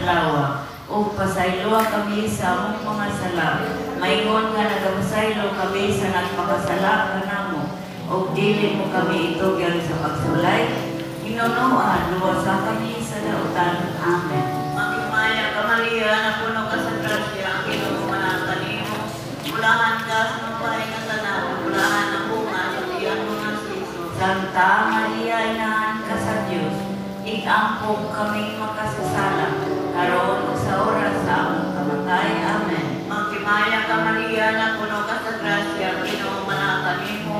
lawa. O pasaylo kami sa among mga sala. Maingon nga nagapasaylo kami sa nagpakasala ka namo. O dili mo kami itugyan sa pagsulay. Hinunuan, luwasa kami sa lautan. Amen. Magimaya ka Maria, na puno ka sa grasya, ang Ginoo manatan nimo. Bulahan ka sa mabay nga tanan, bulahan ang bunga sa tiyan mo nga Jesus. Santa Maria, inahan ka sa Diyos. Igampong kaming makasasala. Karon sa oras sa among kamatay. Amen. Magimaya ka Maria, na puno ka sa grasya, ang Ginoo manatan nimo.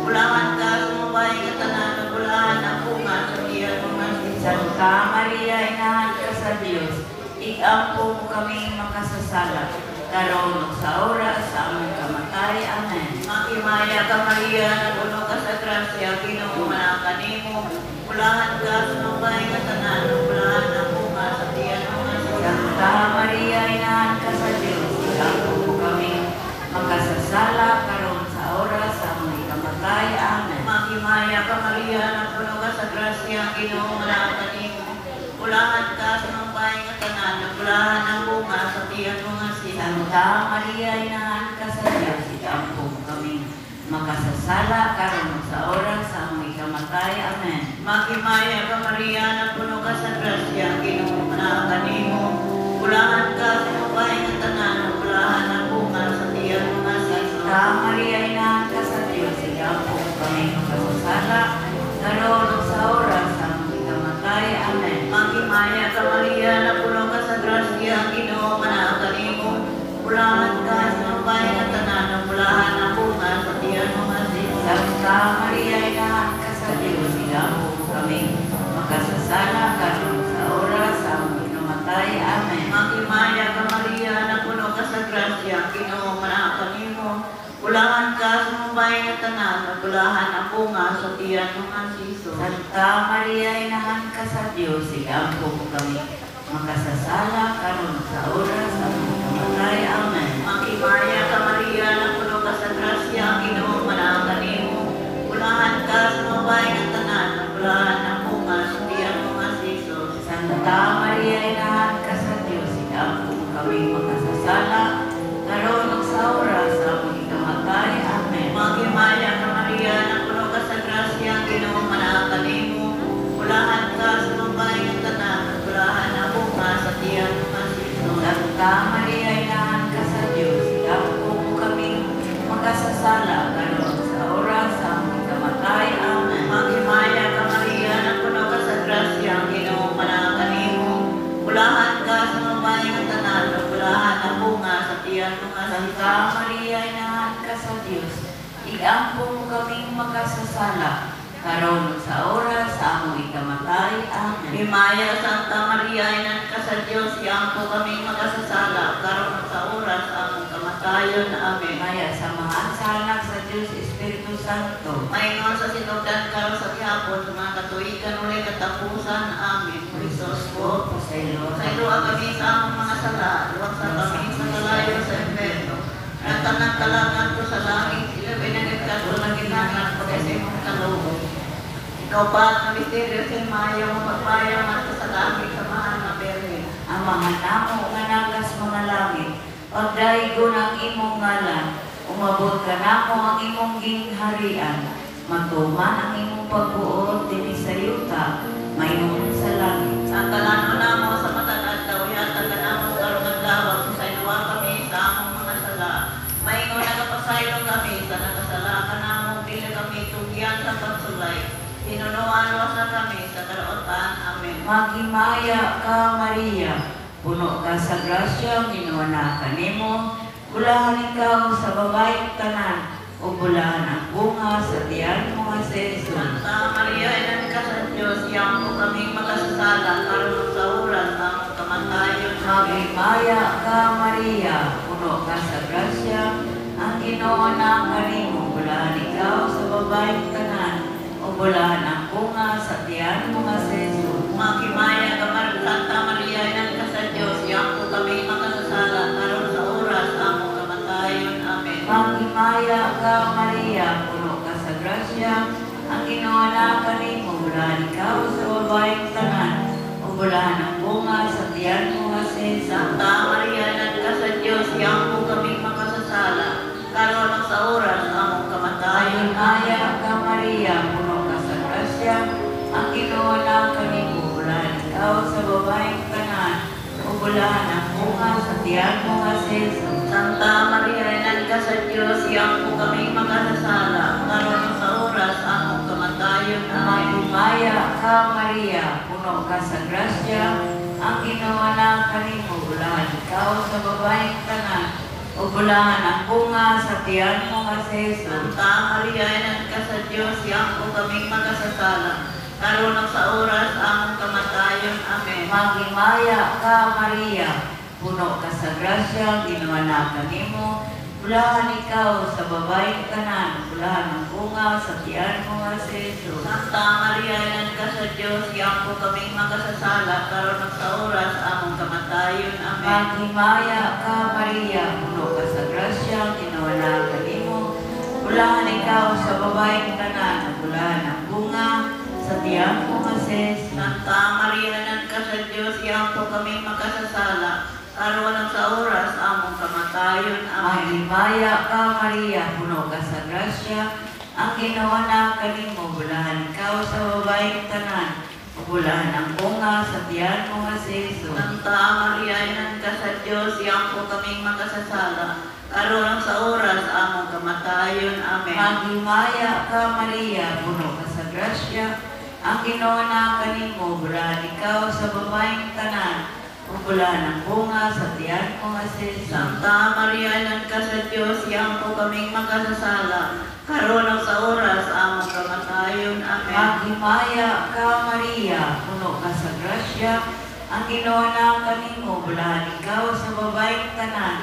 Bulahan ka sa mabay nga tanan, bulahan ang bunga sa tiyan mo nga Jesus. Santa Maria, inahan ka sa Diyos. Igampong kaming makasasala. Karon sa oras sa among kamatay. Amen. Magimaya ka Maria, na puno ka sa grasya, Ginoo manatan nimo. Bulahan ka sa mabay nga tanan, bulahan ang bunga sa tiyan mo nga Jesus. Santa Maria, inahan ka sa Diyos. Igampong kaming makasasala. Karon sa oras sa among kamatay. Amen. Magimaya ka Maria, na puno ka sa grasya, Ginoo manatan nimo. Bulahan ka sa mabay nga tanan, bulahan ang bunga sa tiyan mo nga Jesus. Santa Maria, inahan ka sa Diyos. Igampong kaming makasasala. Karon sa oras sa among kamatay. Amen. Magimaya ka Maria, na puno ka sa grasya, Ginoo manatan nimo. Bulahan ka sa mabay nga tanan, bulahan ang bunga sa tiyan mo nga Jesus. Santa Maria, inahan ka sa Diyos. Igampong kaming makasasala. Karon sa oras sa among kamatay. Amen. Magimaya ka Maria, na puno ka sa grasya, Ginoo manatan nimo. Bulahan ka sa mabay nga tanan, bulahan ang bunga sa tiyan mo nga Jesus. Santa Maria, inahan ka sa Diyos. Igampong kaming makasasala. Karon sa oras sa among kamatay. Amen. Magimaya ka Maria, na puno ka sa grasya, Ginoo manatan nimo. Bulahan ka sa mabay nga tanan, bulahan ang bunga sa tiyan mo nga Jesus. Santa Maria, inahan ka sa Diyos. Igampong kaming makasasala. Karon sa oras sa among kamatay. Amen. Magimaya ka Maria, na puno ka sa grasya, Ginoo manatan nimo. Bulahan ka sa mabay nga tanan, bulahan ang bunga sa tiyan mo nga Jesus. Santa Maria, inahan ka sa Diyos. Igampong kaming makasasala. Karon sa oras sa among kamatay. Amen. Magimaya ka Maria, na puno ka sa grasya, Ginoo manatan nimo. Bulahan ka sa mabay nga tanan, bulahan ang bunga sa tiyan mo nga Jesus. Santa Maria, inahan ka sa Diyos. Igampong kaming makasasala. Karon sa oras sa among kamatay. Amen. Magimaya ka Maria, na puno ka sa grasya, Ginoo manatan nimo. Bulahan ka sa mabay nga tanan, bulahan ang bunga sa tiyan mo nga Jesus. Santa Maria, inahan ka sa Diyos. Igampong kaming makasasala. Karon sa oras sa among kamatay. Amen. Himaya Santa Maria, inan ka sa Diyos, iampo kaming makasasala, karon sa oras sa among kamatayon. Amen. Maya samahan sa anak sa Diyos Espiritu Santo. Maingon sa sinugdan karon sa gihapon, sa mga katuigan ulit katapusan. Amen. Krisos po. Pasaylo. Sa iluwa kami sa among mga sala, luwag sa kami sa kalayo sa impierno. Ang tanang kalangan ko sa langit, sila binanit ka ko ng ginangan, pagkasi mong kaloob. Ikaw pa at na misteryo sa Maya, mapagpaya at sa langit sa mahal na Berlin. Ang mga namo nga nagas mga langit, pagdaigo ng imong ngalan, umabot ka namo ang imong gingharian, matuman ang imong pagbuot din sa yuta, mayroon sa langit. Ang kalano namo sa matanad daw, yata ka namo karong adlaw, sa iluwa kami sa among mga sala. Maingon nagapasaylo kami sa nakasala ka namo, pila kami tugyan sa pagsulay. Hinunuan sa kami sa karautan. Amen. Maghimaya ka Maria, puno ka sa grasya, ginuwana ka nimo, bulahan ikaw sa babaeng tanan, o bulahan ang bunga sa tiyan mo nga si Jesus. Santa Maria, inan ka sa Diyos, iyang po kaming makasasala, karon sa oras sa among kamatayon. Maghimaya ka Maria, puno ka sa grasya, ang ginuwana ka nimo, bulahan ikaw sa babaeng tanan, o bulahan ang bunga sa tiyan mo nga si Jesus. Maghimaya ka Santa Maria, inan ka sa Diyos, iyang po kaming makasasala, karon sa oras sa among kamatayon. Amen. Maghimaya ka Maria, puno ka sa grasya, ang ginuwana ka nimo, bulahan ikaw sa babaeng tanan, o bulahan ang bunga sa tiyan mo nga Jesus. Santa Maria, Ina ka sa Diyos, iyang po kaming makasasala, karon ug sa oras among kamatayon. Maya ka Maria, puno ka sa grasya, ang Ginoo na kanimo, bulahan ikaw sa babaeng tanan, o bulahan ang bunga sa tiyan mo nga si Jesus. Santa Maria, Ina ka sa Diyos, iyang po kaming makasasala, karon ug sa oras among kamatayon. Amen. Maya ka Maria, puno ka sa grasya, ang Ginoo na kanimo, bulahan ikaw sa babaeng tanan, o bulahan ang bunga sa tiyan mo nga si Jesus. Santa Maria, Ina ka sa Diyos, iyang po kaming makasasala, karon ug sa oras among kamatayon. Amen. Magimaya ka Maria, puno ka sa grasya, ang Ginoo na kanimo, bulahan ikaw sa babaeng tanan, bulahan ang bunga sa tiyan mo nga si Jesus. Santa Maria, Ina ka sa Diyos, iyang po kaming makasasala, karon ug sa oras among kamatayon. Amen. Magimaya ka Maria, puno ka sa grasya, ang Ginoo na kanimo, bulahan ikaw sa babaeng tanan, bulahan ang bunga sa tiyan mo nga si Jesus. Santa Maria, Ina ka sa Diyos, iyang po kaming makasasala, karon ug sa oras among kamatayon. Amen. Magimaya ka Maria, puno ka sa grasya, ang Ginoo na kanimo, bulahan ikaw sa babaeng tanan, bulahan ang bunga sa tiyan mo nga si Jesus. Santa Maria, Ina ka sa Diyos, iyang po kaming makasasala, karon ug sa oras among kamatayon. Amen. Magimaya ka Maria, puno ka sa grasya, ang Ginoo na kanimo, bulahan ikaw sa babaeng tanan, bulahan ang bunga sa tiyan mo nga si Jesus. Santa Maria, Ina ka sa Diyos, iyang po kaming makasasala, karon ug sa oras among kamatayon. Amen. Magimaya ka Maria, puno ka sa grasya, ang Ginoo na kanimo, bulahan ikaw sa babaeng tanan,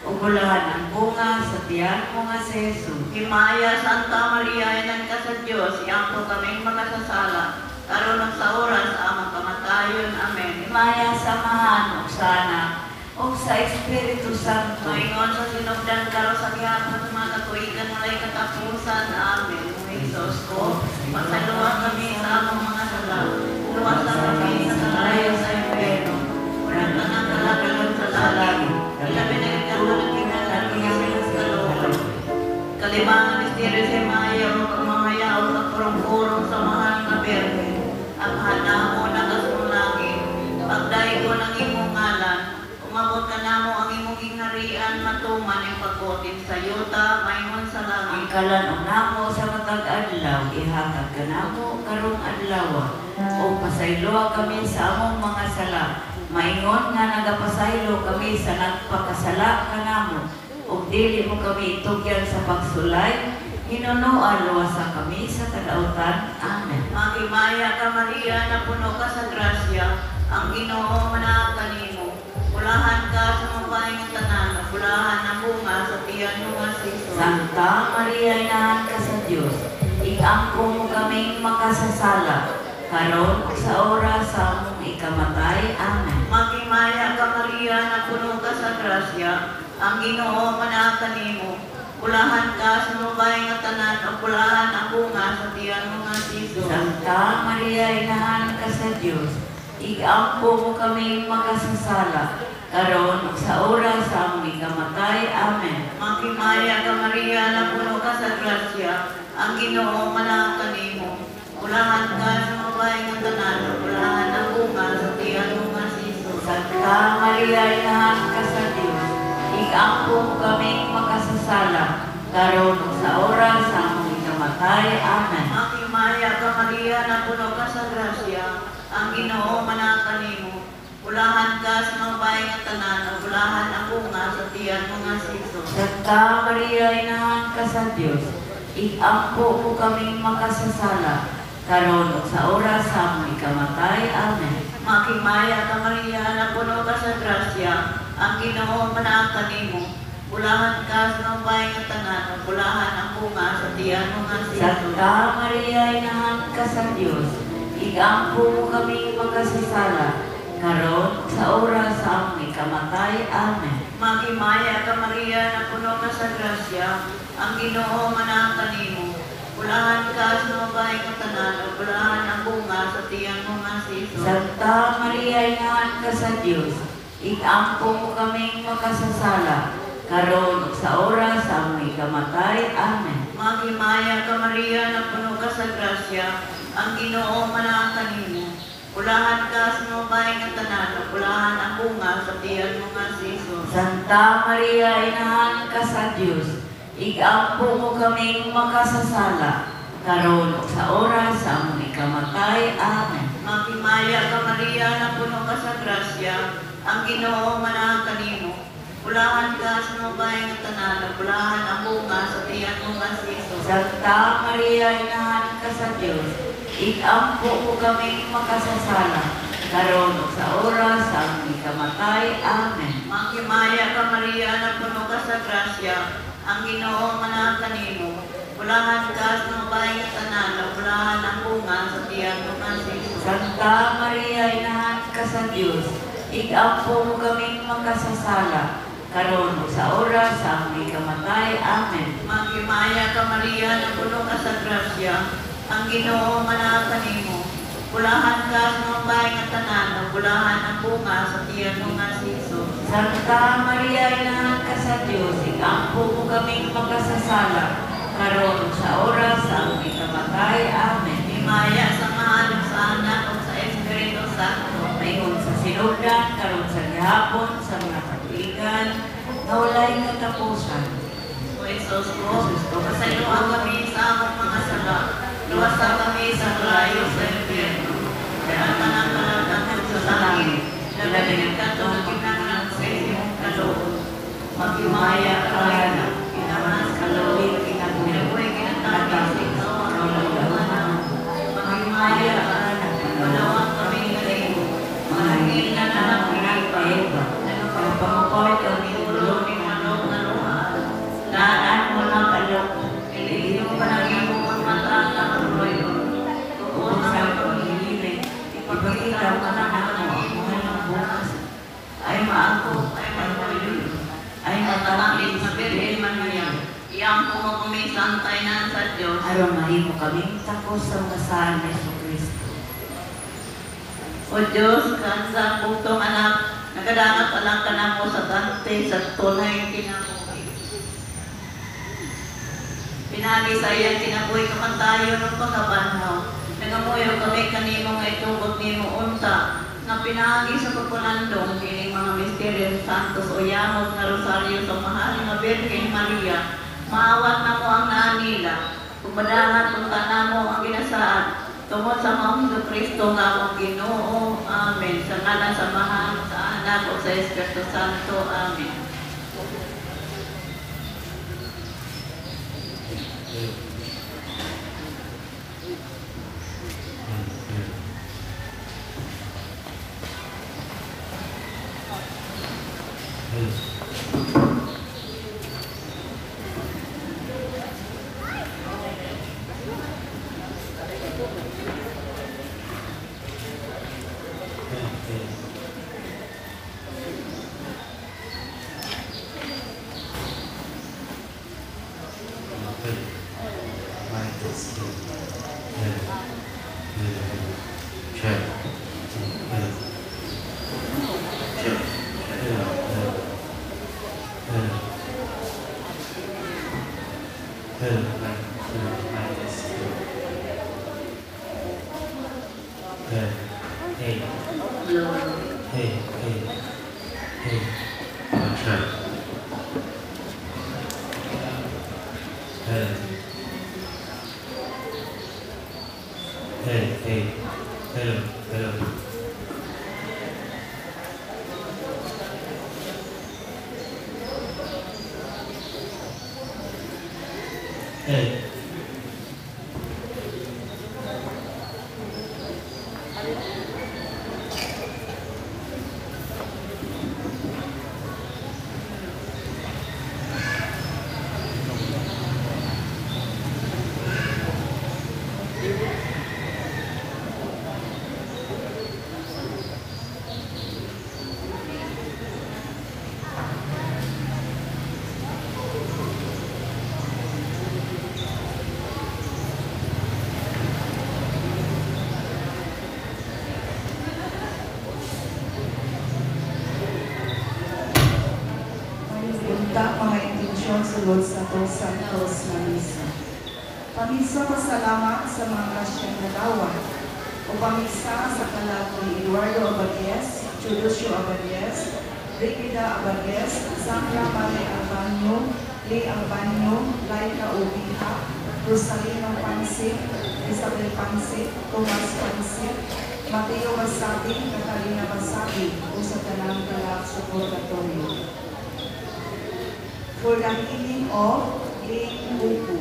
bulahan ang bunga sa tiyan mo nga si Jesus. Himaya, Santa Maria, Ina ka sa Diyos, iyang po kaming makasasala, karon ug sa oras among kamatayon. Amen. Maya samahan o sana o sa Espiritu Santo. Maingon sa sinugdan karon sa gihapon sa mga katuigan walay katapusan. Amen. O Jesus ko, masaluwa kami sa among mga sala. Luwas na kami sa kalayo sa impyerno. Walang tanang kalagalan sa langit. Ilabi na ikaw na nagkingalan ng Iyong kalooban. Kalimangan misteryo sa Maya o pagmamayaw sa purong-purong sa mahal na Berhe. Ang hanamo na kasulangin. Pagdaig ko ng imong ngalan, umabot ka namo ang imong gingharian, matuman ang pagkotin sa yuta, mayroon sa Ang langit. kalan namo sa matag adlaw, ihatag ka namo karong adlaw. O pasaylo kami sa among mga sala. Maingon nga nagapasaylo kami sa nagpakasala ka namo. O dili mo kami itugyan sa pagsulay, hinunuan luwasa kami sa kadautan. Amen. Magimaya ka Maria, na puno ka sa grasya, ang Ginoo manaag kanimo. Pulahan ka sa mabayang tanan, pulahan ang bunga sa tiyan mo nga si Jesus. Santa Maria, inahan ka sa Diyos, iangko mo kaming makasasala, karon ug sa oras sa among ikamatay. Amen. Magimaya ka Maria, na puno ka sa grasya, ang Ginoo manaag kanimo. Pulahan ka sa mabayang tanan, o pulahan ang bunga sa tiyan mo nga si Jesus. Santa Maria, inahan ka sa Diyos, iangko mo kaming makasasala, karon ug sa oras sa among ikamatay. Amen. Magimaya ka Maria, na puno ka sa grasya, ang Ginoo manaag kanimo. Pulahan ka sa mabayang tanan, o pulahan ang bunga sa tiyan mo nga si Jesus. Santa Maria, inahan ka sa Diyos, iangko mo kaming makasasala, karon ug sa oras sa among ikamatay. Amen. Magimaya ka Maria, na puno ka sa grasya, ang Ginoo manaag kanimo. Pulahan ka sa mabayang tanan, o pulahan ang bunga sa tiyan mo nga si Jesus. Santa Maria, inahan ka sa Diyos, iangko mo kaming makasasala, karon ug sa oras sa among ikamatay. Amen. Magimaya ka Maria, na puno ka sa grasya, ang Ginoo manaag kanimo. Pulahan ka sa mabayang tanan, o pulahan ang bunga sa tiyan mo nga si Jesus. Santa Maria, inahan ka sa Diyos, iangko mo kaming makasasala, karon ug sa oras sa among ikamatay. Amen. Magimaya ka Maria, na puno ka sa grasya, ang Ginoo manaag kanimo. Pulahan ka sa mabayang tanan, o pulahan ang bunga sa tiyan mo nga si Jesus. Santa Maria, inahan ka sa Diyos, Ikampo mo kaming makasasala, karon ug sa oras sa aming kamatay. Amen. Maghimaya ka Maria, na puno ka sa grasya, ang Ginoo manaan kanimo. Pulahan ka sa mga bahay ng tanan, pulahan ang bunga sa tiyan mo nga si Jesus. Santa Maria, inahan ka sa Dios, ikampo mo kaming makasasala, karon ug sa oras sa aming kamatay. Amen. Maghimaya ka Maria, na puno ka sa grasya, ang Ginoo manaan kanimo. Pulahan ka sa mga bahay ng tanan, pulahan ang bunga sa tiyan mo nga si Jesus. Santa Maria, inahan ka sa Dios, ikampo mo kaming makasasala, karon ug sa oras sa aming kamatay. Amen. Maghimaya ka Maria, na puno ka sa grasya, ang Ginoo manaan kanimo. Pulahan ka sa mga bahay ng tanan, pulahan ang bunga sa tiyan mo nga si Jesus. Santa Maria, inahan ka sa Dios, ikampo mo kaming makasasala, karon ug sa oras sa aming kamatay. Amen. Maghimaya ka Maria, na puno ka sa grasya, ang Ginoo manaan kanimo. Pulahan ka sa mga bahay ng tanan, pulahan ang bunga sa tiyan mo nga si Jesus. Santa Maria, inahan ka sa Dios, ikampo mo kaming makasasala, karon ug sa oras sa aming kamatay. Amen. Himaya sa mahal sa anak o sa Espiritu Santo. Mayroon sa sinugdan, karon sa gihapon, sa mga katuigan, na walay katapusan. O Jesus ko, pasaluan kami sa among mga sala. Luwasan kami sa layo sa impyerno. Kaya panangkalatan sa langit. Lalagyan ka ito ng kinangan sa iyong kaloob. Maghimaya ka na, kinamas kaloob, kinabuhi, kinatapos, ikaw ang kalooban. Maghimaya ka na, malawang kami galing. Mahangin na lang pinagpaiba. Nagpapamukoy kami ulo ni manok na luhaan. Naan mo lang kalok. Ililin mo pa ng iyong ang mata na karoyo. Tuon sa pag-iilig. Ipagkita mo na mo ang mga ng bukas. Ay maako, ay makulit. Ay matalangin sa Birhen Maria. Iyang po kumisang tayo sa Diyos. Aron mahimo kaming takos sa mga saan ni Kristo. O Diyos, kansa putong anak, nagadamat alang ka na mo sa dante sa tunay kinabuhi. Pinagi sa iyan kinabuhi ka man tayo ng pagkabanhaw. Nangamuyo kami kanimo nga itugot ni mo unta, na pinagi sa pagpulandong kining mga misteryo santos o yamot na rosaryo sa mahal nga Birhen Maria. Maawat na mo ang naanila, kumadahan kung mo ang ginasaad, tungod sa mga Kristo nga ang Ginoo. Amen. Sa ngalan sa mahal, sa anak o sa Espiritu Santo. Amen. Da mga intensyon sulod sa Dos Santos na misa. Pamisa pasalamat sa mga grasyang nagawad. O pamisa sa kalag ni Eduardo Abadies, Chudosio Abadies, Brigida Abadies, Sandra Mare Albanyo, Lee Albanyo, Laika Ubiha, Rosalino Pansit, Isabel Pansit, Thomas Pansit, Mateo Basabi, Catalina Basabi, o sa tanang kalag sa purgatorio. For the healing of Ling Upu,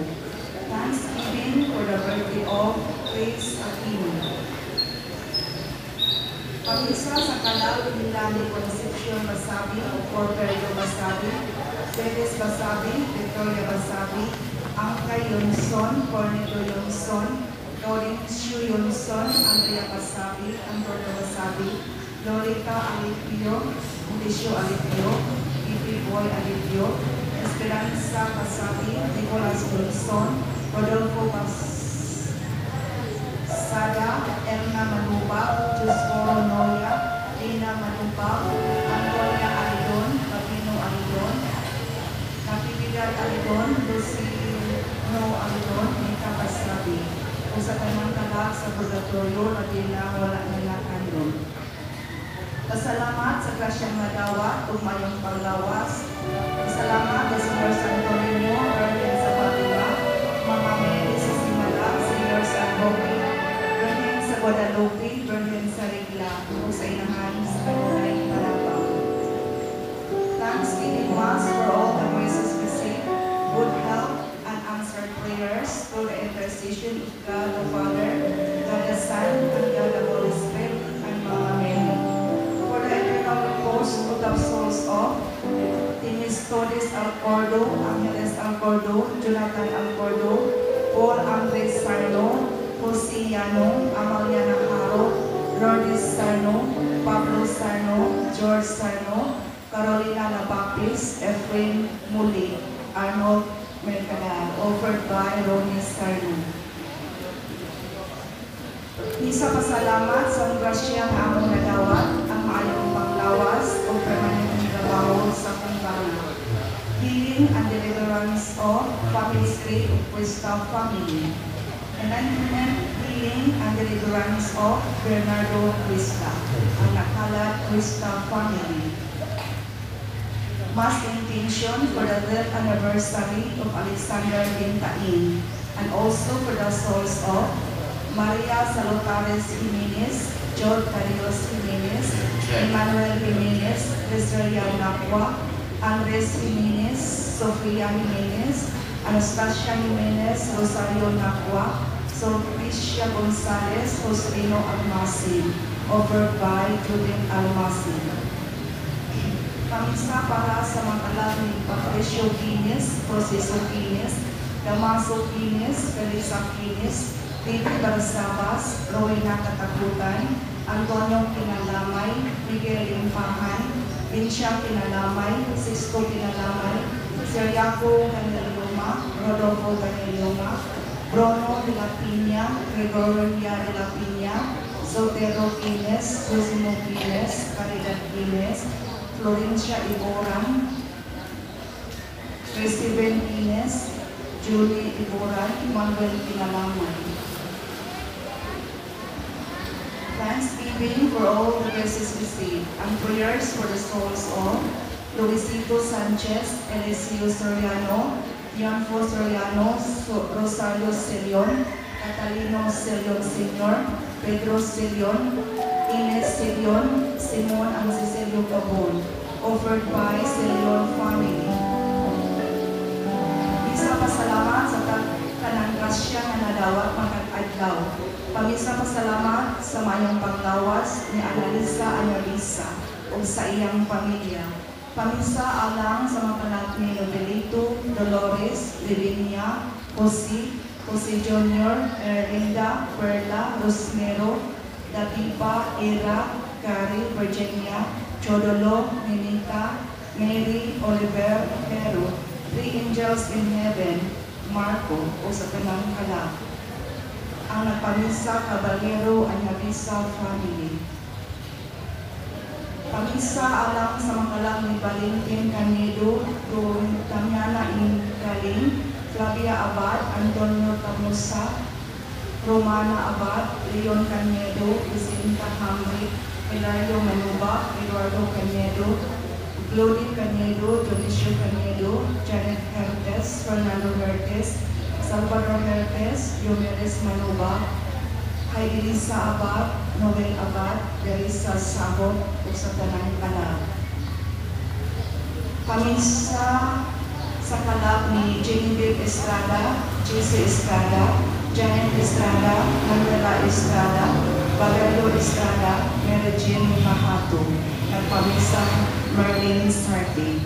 thanksgiving for the birthday of Grace Aquino. Pamisa sa kalag nila ni Concepcion Basabi, Porfirio Basabi, Teres Basabi, Victoria Basabi, Angkay Yonson, Corneto Yonson, Laurencio Yonson, Andrea Basabi, Antonio Basabi, Lorita Alipio, Ulisio Alipio, Ipi Boy Alipio, Esperanza Basabi, Nicolas Yonson, Rodolfo Sada, Erna Manuba, Juscoro Noya, Lina Manuba, Antonia Alidon, Pabino Alidon, Natividad Alidon, Lucino Alidon, Nika Basabi. O sa tanang kalag sa purgatorio na bilang wala nila kandon. Pasalamat sa grasyang nagawa, tumayong paglawas. Pasalamat sa Señor Santo Niño, Virgin sa Fatima, Mama Mary sa Simala, Señor San Roque, Virgin sa Guadalupe, Virgin sa Regla, o sa inahan sa kanunay Malabang. Thanksgiving Mass for all the graces received, good health, and answered prayers through the intercession of God the Father, God the Son, and God the Holy Spirit, and Mama Mary. For the eternal repose of the souls of Timistodes Alcordo, Angeles Alcordo, Jonathan Alcordo, Paul Andres Sarno, Jose Yano, Amalia Naharo, Lourdes Sarno, Pablo Sarno, George Sarno, Carolina Labapis, Efrain Muli, Arnold Mercader, offered by Ronnie Sarno. Isa pasalamat sa grasyang among nagawad, ang maayong panglawas o permanenteng trabaho sa kumpanya. Healing and deliverance of family state of Cuesta family. Enlightenment, healing and deliverance of Bernardo Cuesta, ang nakalat Cuesta family. Mass intention for the death anniversary of Alexander Bintain, and also for the souls of Maria Salutares Jimenez, Jod Carrios Jimenez, Emmanuel Jimenez, Crisrelia Nacua, Andres Jimenez, Sofia Jimenez, Anastasia Jimenez, Rosario Nacua, Sulpicia Gonzalez, Joselino Almasin, offered by Judith Almasin. Pamisa para sa mga kalag ni Patricio Guinness, Proceso Guinness, Damaso Guinness, Felisa Guinness, David Barsabas, Rowena Katakutan, Antonio Kinalamay, Miguel Impahan, Vincia Kinalamay, Sisto Kinalamay, Seriaco Canelioma, Rodolfo Canelioma, Bruno de la Piña, Gregoria de la Piña, Sotero Guinness, Cosimo Guinness, Caridad Guinness, Florencia Iboran, Steven Guinness, Julie Iboran, Manuel Kinalamay. Thanksgiving for all the blessings received, and prayers for the souls of Luisito Sanchez, Eliseo Soriano, Yanfo Soriano, Rosario Celion, Catalino Celion Sr., Pedro Celion, Ines Celion, Simon and Cecilio Cabon, offered by Celion family. Isa pasalamat sa kanang grasya nga nadawat magkag-adlaw. Pamisa pasalamat sa mayong panglawas ni Annalisa Annalisa o sa iyang pamilya. Pamisa alang sa mga kanak ni Novelito, Dolores, Livinia, Jose Jr., Erlinda, Perla, Rosmero, Dapipa, Era, Cari, Virginia, Chodolo, Minita, Mary, Oliver, Pero, Three Angels in Heaven, Marco, o sa kanang kalag. Ang nagpamisa, Caballero, and Nabisa family. Pamisa alang sa makalang ni Valentin Canedo, Don Damiana Ingaling, Flavia Abad, Antonio Tamusa, Romana Abad, Leon Canedo, Jacinta Hamrick, Hilario Manuba, Eduardo Canedo, Glody Canedo, Dionisio Canedo, Janet Hertes, Fernando Hertes, Salvador Hertes, Diomedes Manuba, kay Elisa Abad, Noel Abad, Teresa Sabot, o sa Tanang Kalag. Pamisa sa kalag ni Genevieve Estrada, JC Estrada, Janet Estrada, Manuela Estrada, Valerio Estrada, Mary Jean Mahato, nagpamisa Merlin Sarte.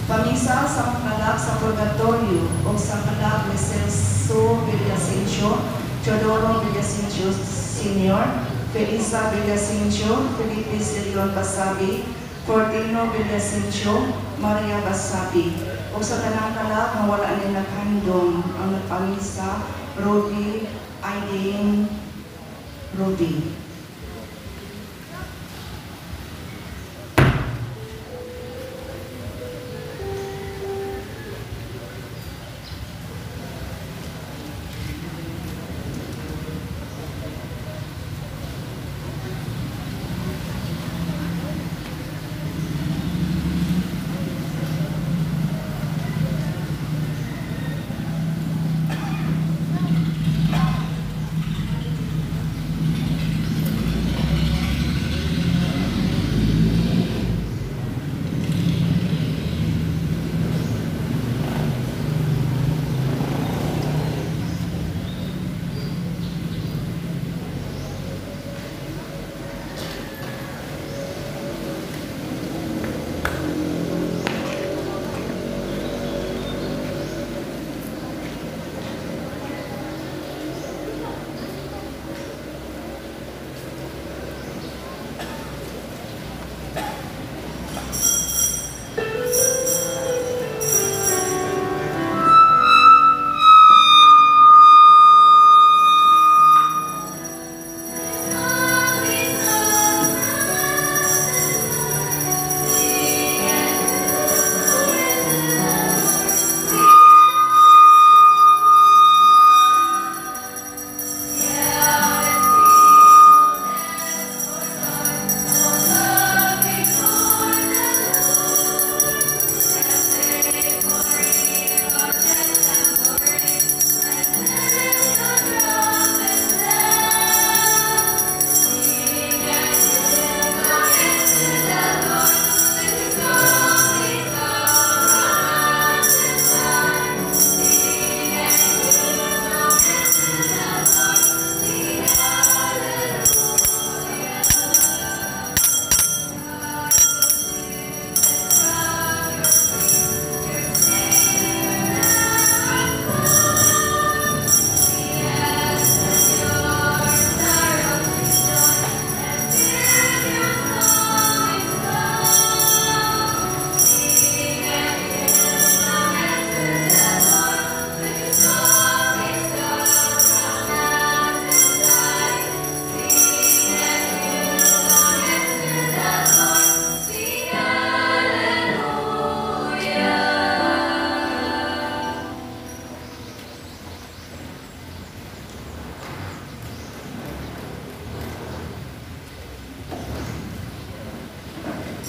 Pamisa sa kalag sa Purgatorio o sa kalag ni Celso Villasencio, Teodoro Villasencio Sr., Felisa Villasencio, Felipe Sirion Basabi, Fortino Villasencio, Maria Basabi. O sa tanang kalag na wala nila naghandong ang nagpamisa, Rudy, Aileen, Rudy.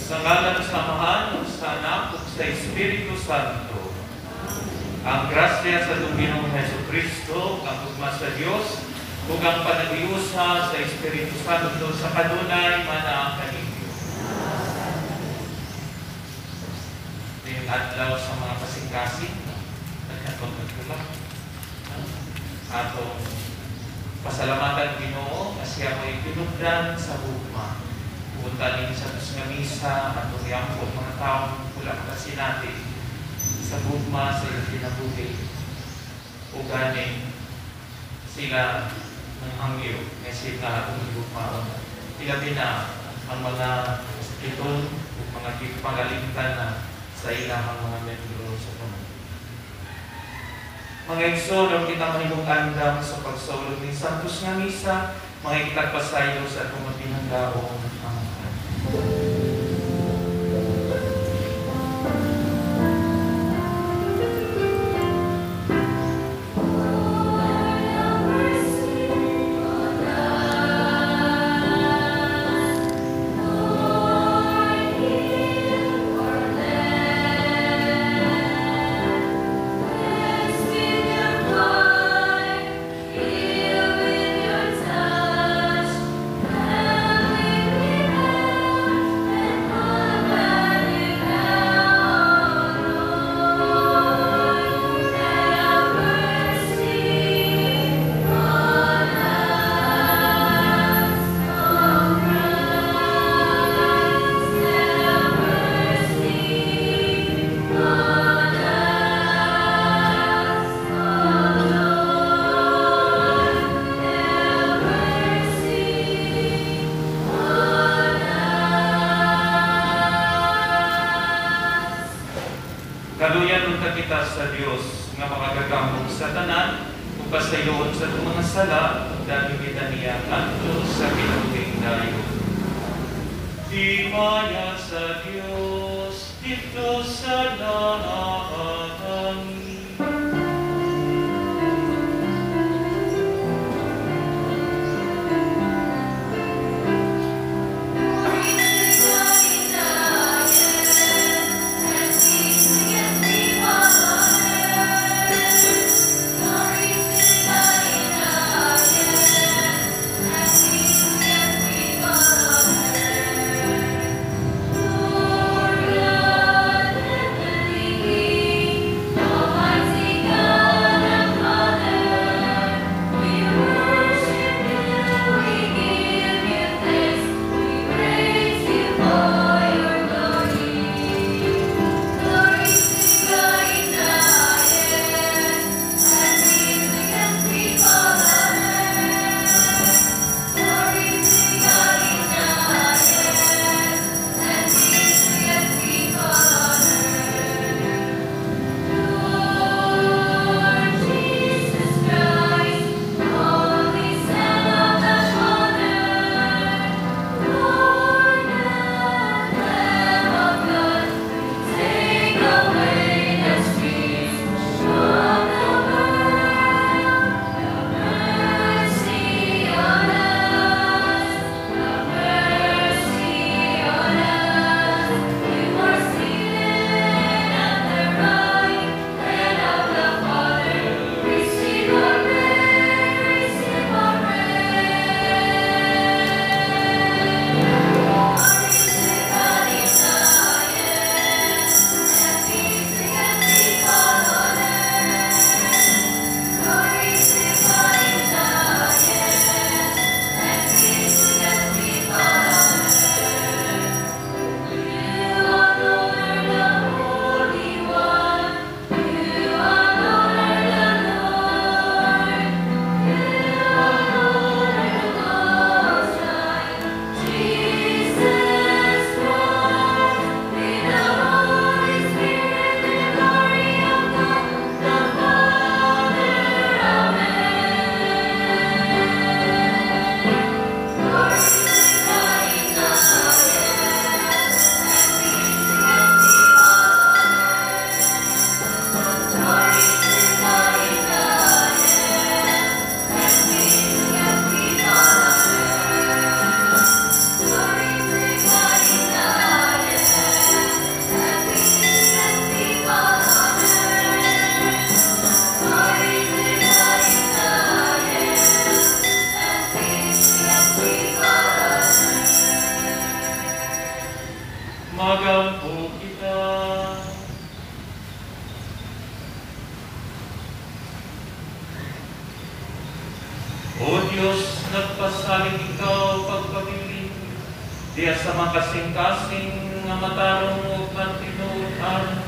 Sa ngalan sa Ama, sa Anak, ug sa Espiritu Santo. Ang grasya sa Panginoong Jesucristo, ang tugma sa Dios, ug ang panaghiusa sa Espiritu Santo sa kanunay manaang kaninyo. Dahil adlaw sa mga kasing-kasing, nagkatulog-tulog. Atong pasalamatan Ginoo nga siya may pinugdan sa hugma. Punta din sa misa at tuyang po mga taong pula kasi natin sa hugma sa iyong kinabuhi. O ganing sila ng hangyo na sila ang hugmaon. Ilabi na ang mga hospital o mga pagalintan na sa ilang mga membro sa pamilya. Mga igsoon, kita mahilong-andam sa pagsulog ni Santos nga misa, mga itagpasayo sa kumatinang daong ang Kaluyan unta kita sa Dios nga makagagamok sa tanan ug pasayon sa mga sala dahil kita niya kanto sa pinaging dayo. Himaya sa Dios dito sa langit. Magampo kita. O Diyos, nagpasaling ikaw pagpabiling, diya sa makasing-kasing nga matarong o pantinuan.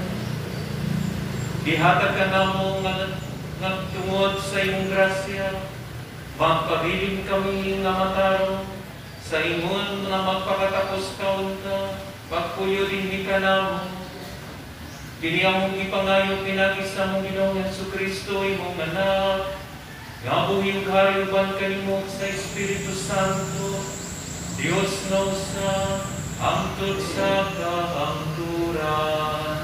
Dihatag ka na mo nga nagtungod sa imong grasya, magpabiling kami nga matarong, sa imong nga magpakatapos kaunta, pagpuyo din ka na mo. Kini among ipangayo pinagis sa mong Ginoong Jesucristo, imong anak, nga buhing hayuban kanimo sa Espiritu Santo, Dios na usa, hangtod sa kahangturan.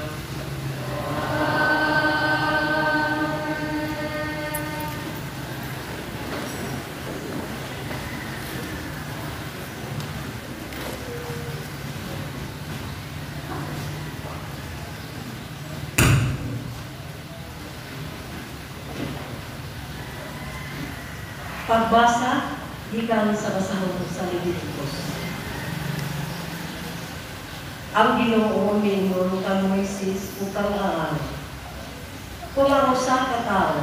Pagbasa, gikan sa basahon sa Leviticus. Ang Ginoo mingon kang Moises ug kang Aaron. Kung ang usa ka tawo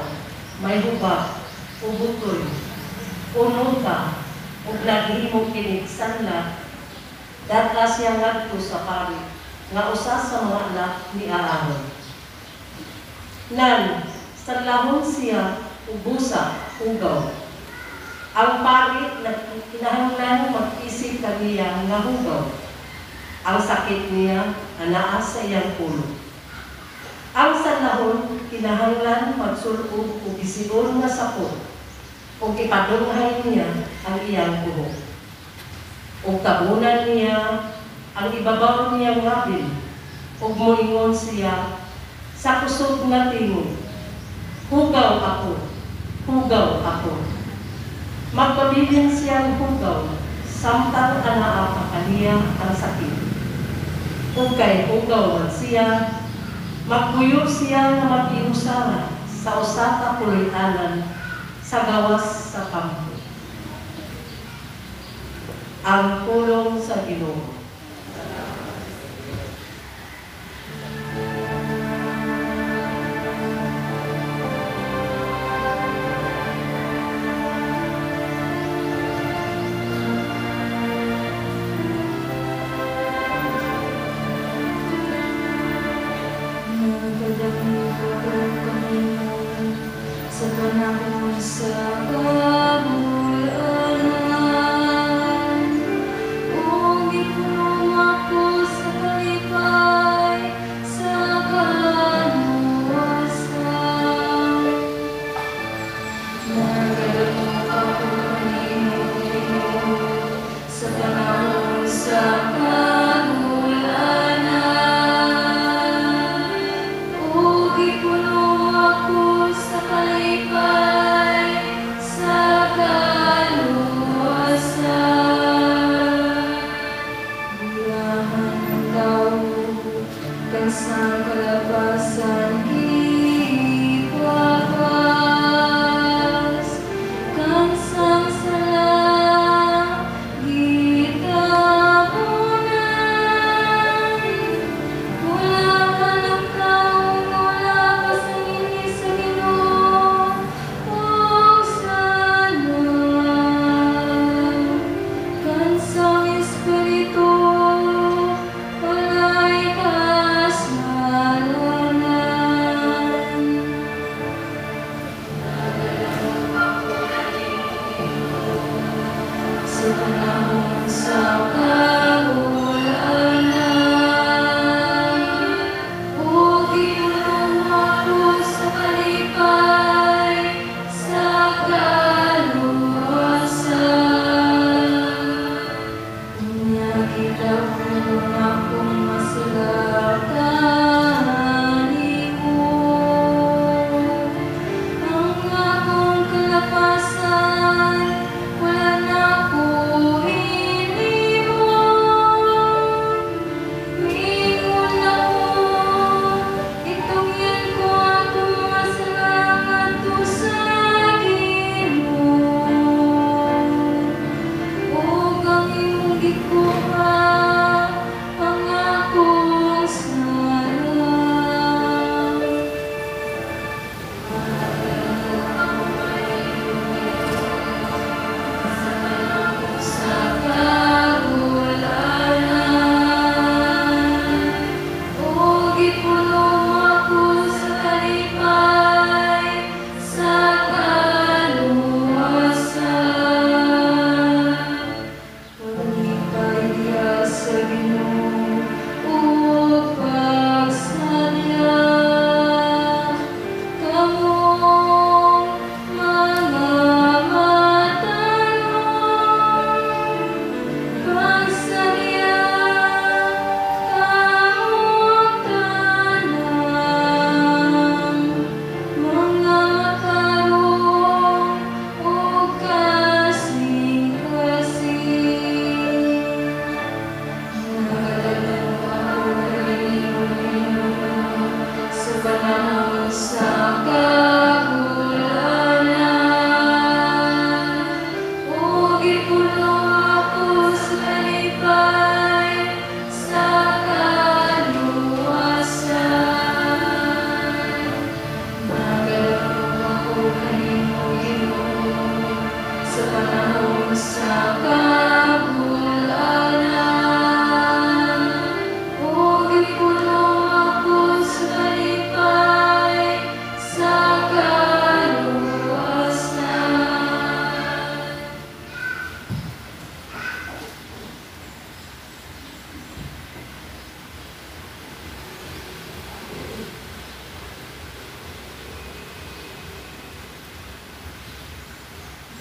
may hubag o butoy, ununta ug naghimo kinig sanla, dadla siya ngadto sa pari nga usa sa mga anak ni Aaron. Nan, sanlahon siya ug busa ugaw. Ang pari kinahanglan mag-isip kaniya nga hugaw. Ang sakit niya anaa sa iyang ulo. panahon, kinahanglan magsulog o gisigon nga sapot o ipadunghay niya ang iyang buhok. O tabunan niya ang ibabaw niyang labi o muingon siya sa kusog nga tingog, hugaw ako, hugaw ako. Magpabilin siyang hugaw, samtang anaa pa kaniya ang sakit. Kung kay hugaw siya, magpuyo siya na mag-iusara sa usa ka pulitanan sa gawas sa kampo. Ang pulong sa Ginoo. Espiritu, walay kasalanan.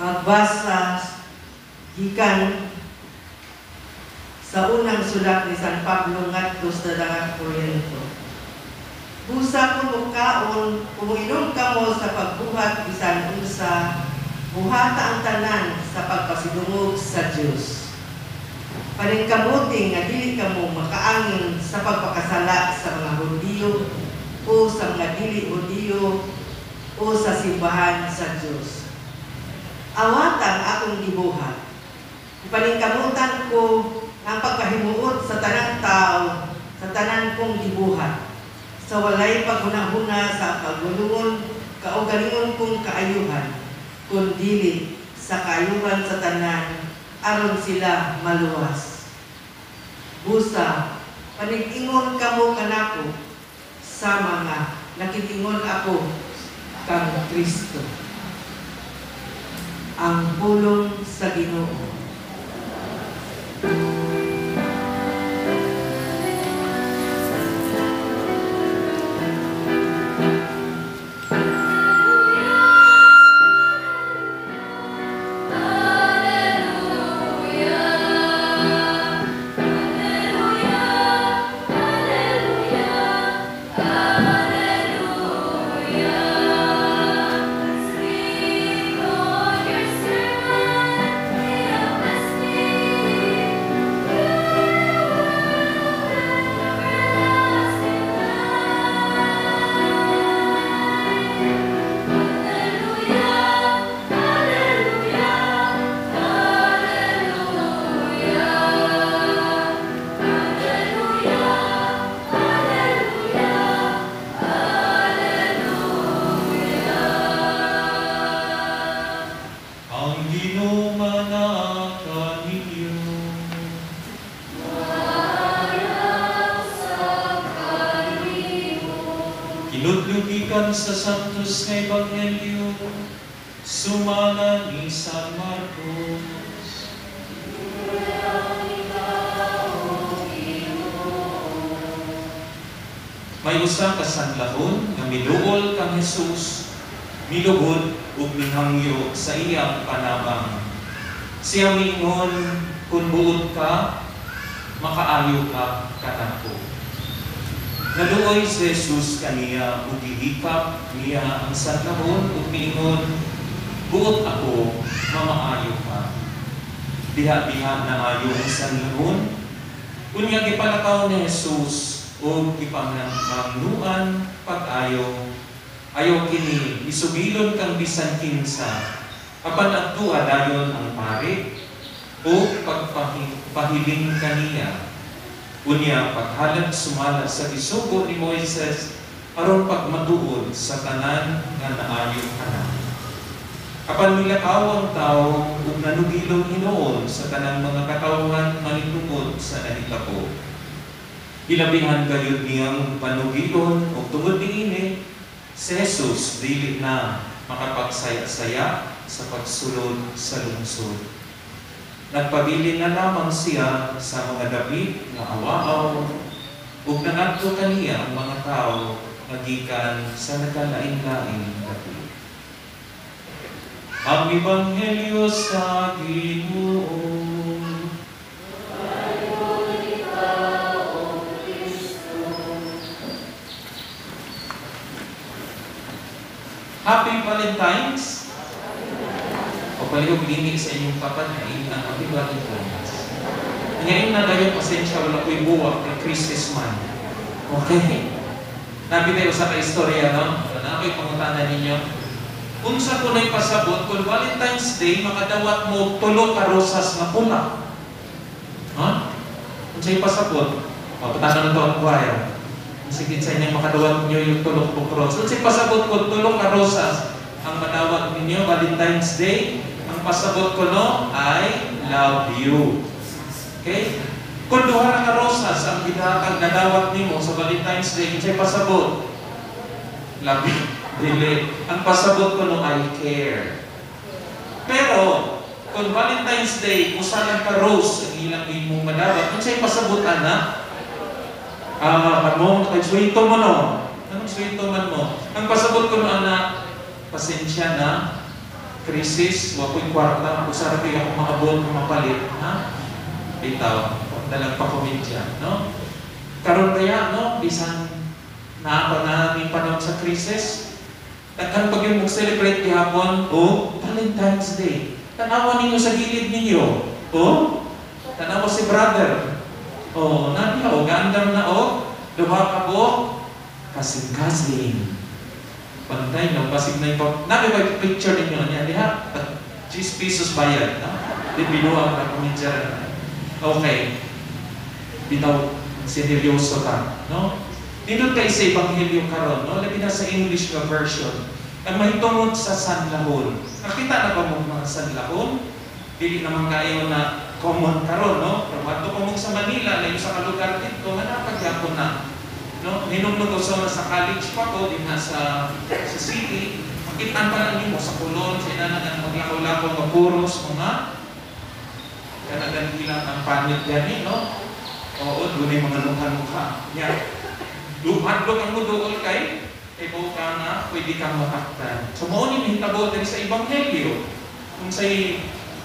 Magbasa gikan sa unang sulat ni San Pablo ngadto sa daghang Korinto. Busa kuno kaon, uminom kamo sa pagbuhat bisan unsa, buhata ang tanan sa pagpasidungog sa Dios. Paningkamuti nga dili kamo makaangin sa pagpakasala sa mga Hudiyo o sa mga dili Hudiyo o sa simbahan sa Dios. Awatan akong gibuhat. Paningkamutan ko ang pagpahimuot sa tanang tao sa tanan kong gibuhat. Sa walay paghuna-huna sa kagulungon, kaugalingon kong kaayuhan, kundi sa kaayuhan sa tanan, aron sila maluwas. Busa, panig-ingon kamo kanako sa mga nakitingon ako kang Kristo. Ang pulong sa Ginoo. Kinudlugikan sa Santos nga Ebanghelyo, sumala ni San Marcos. May usa ka sanlahon nga miluol kang Jesus, milugod ug minhangyo sa iyang panabang. Siya miingon, kung buod ka, makaayo ka kanako. Naluoy si Jesus kaniya ug gihikap niya ang sanlahon ug miingon, buot ako, mamaayo ka. Diha-diha na ayo ang sanlahon. Unya gipalakaw ni Jesus ug gipamangnuan pag-ayo. Ayaw kini isubilon kang bisan kinsa. Apan adtua dayon ang pare o pagpahiling kaniya. Unya paghalag sumala sa isugo ni Moises aron pagmatuod sa tanan nga naayo kana. Apan milakaw ang tao ug nanugilong hinuon sa tanang mga katawhan manitungod sa nahitabo. Ilabihan gayud niyang panugilon ug tungod niini si Jesus dili na makapagsaya-saya sa pagsulod sa lungsod. Nagpabilin na lamang siya sa mga dapit nga awaaw ug nangadto kaniya ang mga tao nga gikan sa nagkalain-laing dapit. Ang Ebanghelyo sa Ginoo. Happy Valentine's! O palihog lingig sa inyong papat na ang Happy Valentine's. Ngayon na dayon pasensya wala ko'y buwak ng Christmas man. Okay. Nabi tayo sa ka-istorya, no? Ano ako'y pangutanan ninyo? Unsa ko na'y pasabot, kung Valentine's Day, makadawat mo tulo ka rosas na pula. Ha? Unsa'y pasabot? O, patanan na ito ang choir. Sige sa inyong makadawat ninyo yung tulok po rosas. Unsa'y pasabot ko tulo ka rosas ang madawat ninyo Valentine's Day. Ang pasabot ko no, I love you. Okay? Kung duha nga rosas ang gidahatag nadawat nimo sa Valentine's Day, unsa'y pasabot? Love you. Dili. Ang pasabot ko no, I care. Pero, kung Valentine's Day, usalan ka rose ang ilang imong madawat, unsa'y pasabot ana? Ano, swito mo no? Anong swito man mo? Ang pasabot ko no, anak, pasensya na, krisis, wapoy kwarta, usara kayo akong maabot ng mapalit, ha? Bitaw, dalag pa komedya, no? Karon kaya, no, bisan naapa na ni panahon sa krisis, daghan pag yung mag-celebrate gihapon o Valentine's Day. Tanawa ninyo sa gilid ninyo. O? Tanawa si brother. O, nadia, o, gandam na, o, duha ka po, kasing-kasing. Pantay, no, pasig na yung nabi ba picture ninyo niya, diha? 10 pesos bayad, no? Di binuha ka komedya. Okay. Bitaw, seryoso ka, no? Dito kayo sa Ebanghelyo karon, no? Labi na sa English na version. Ang mahitungod sa sanlahon. Nakita na ba mo mga sanlahon? Dili naman kayo na common karon, no? Pero ato ko mong sa Manila, layo sa kalugar dito, manapagyapo na. No? Ninumnog ko sa college pa ko, din na sa city. Makitaan pa lang mo sa kulon, sa inanagan maglakaw-lakaw, mapuros, mga kanagan bilang ang panit yan, no? Oo, doon yung mga mukha-mukha. Yan. Hadlok ang mo doon kay ibo ka na pwede kang mataktan. So, maunin hitabo din sa Ebanghelyo. Kung sa'y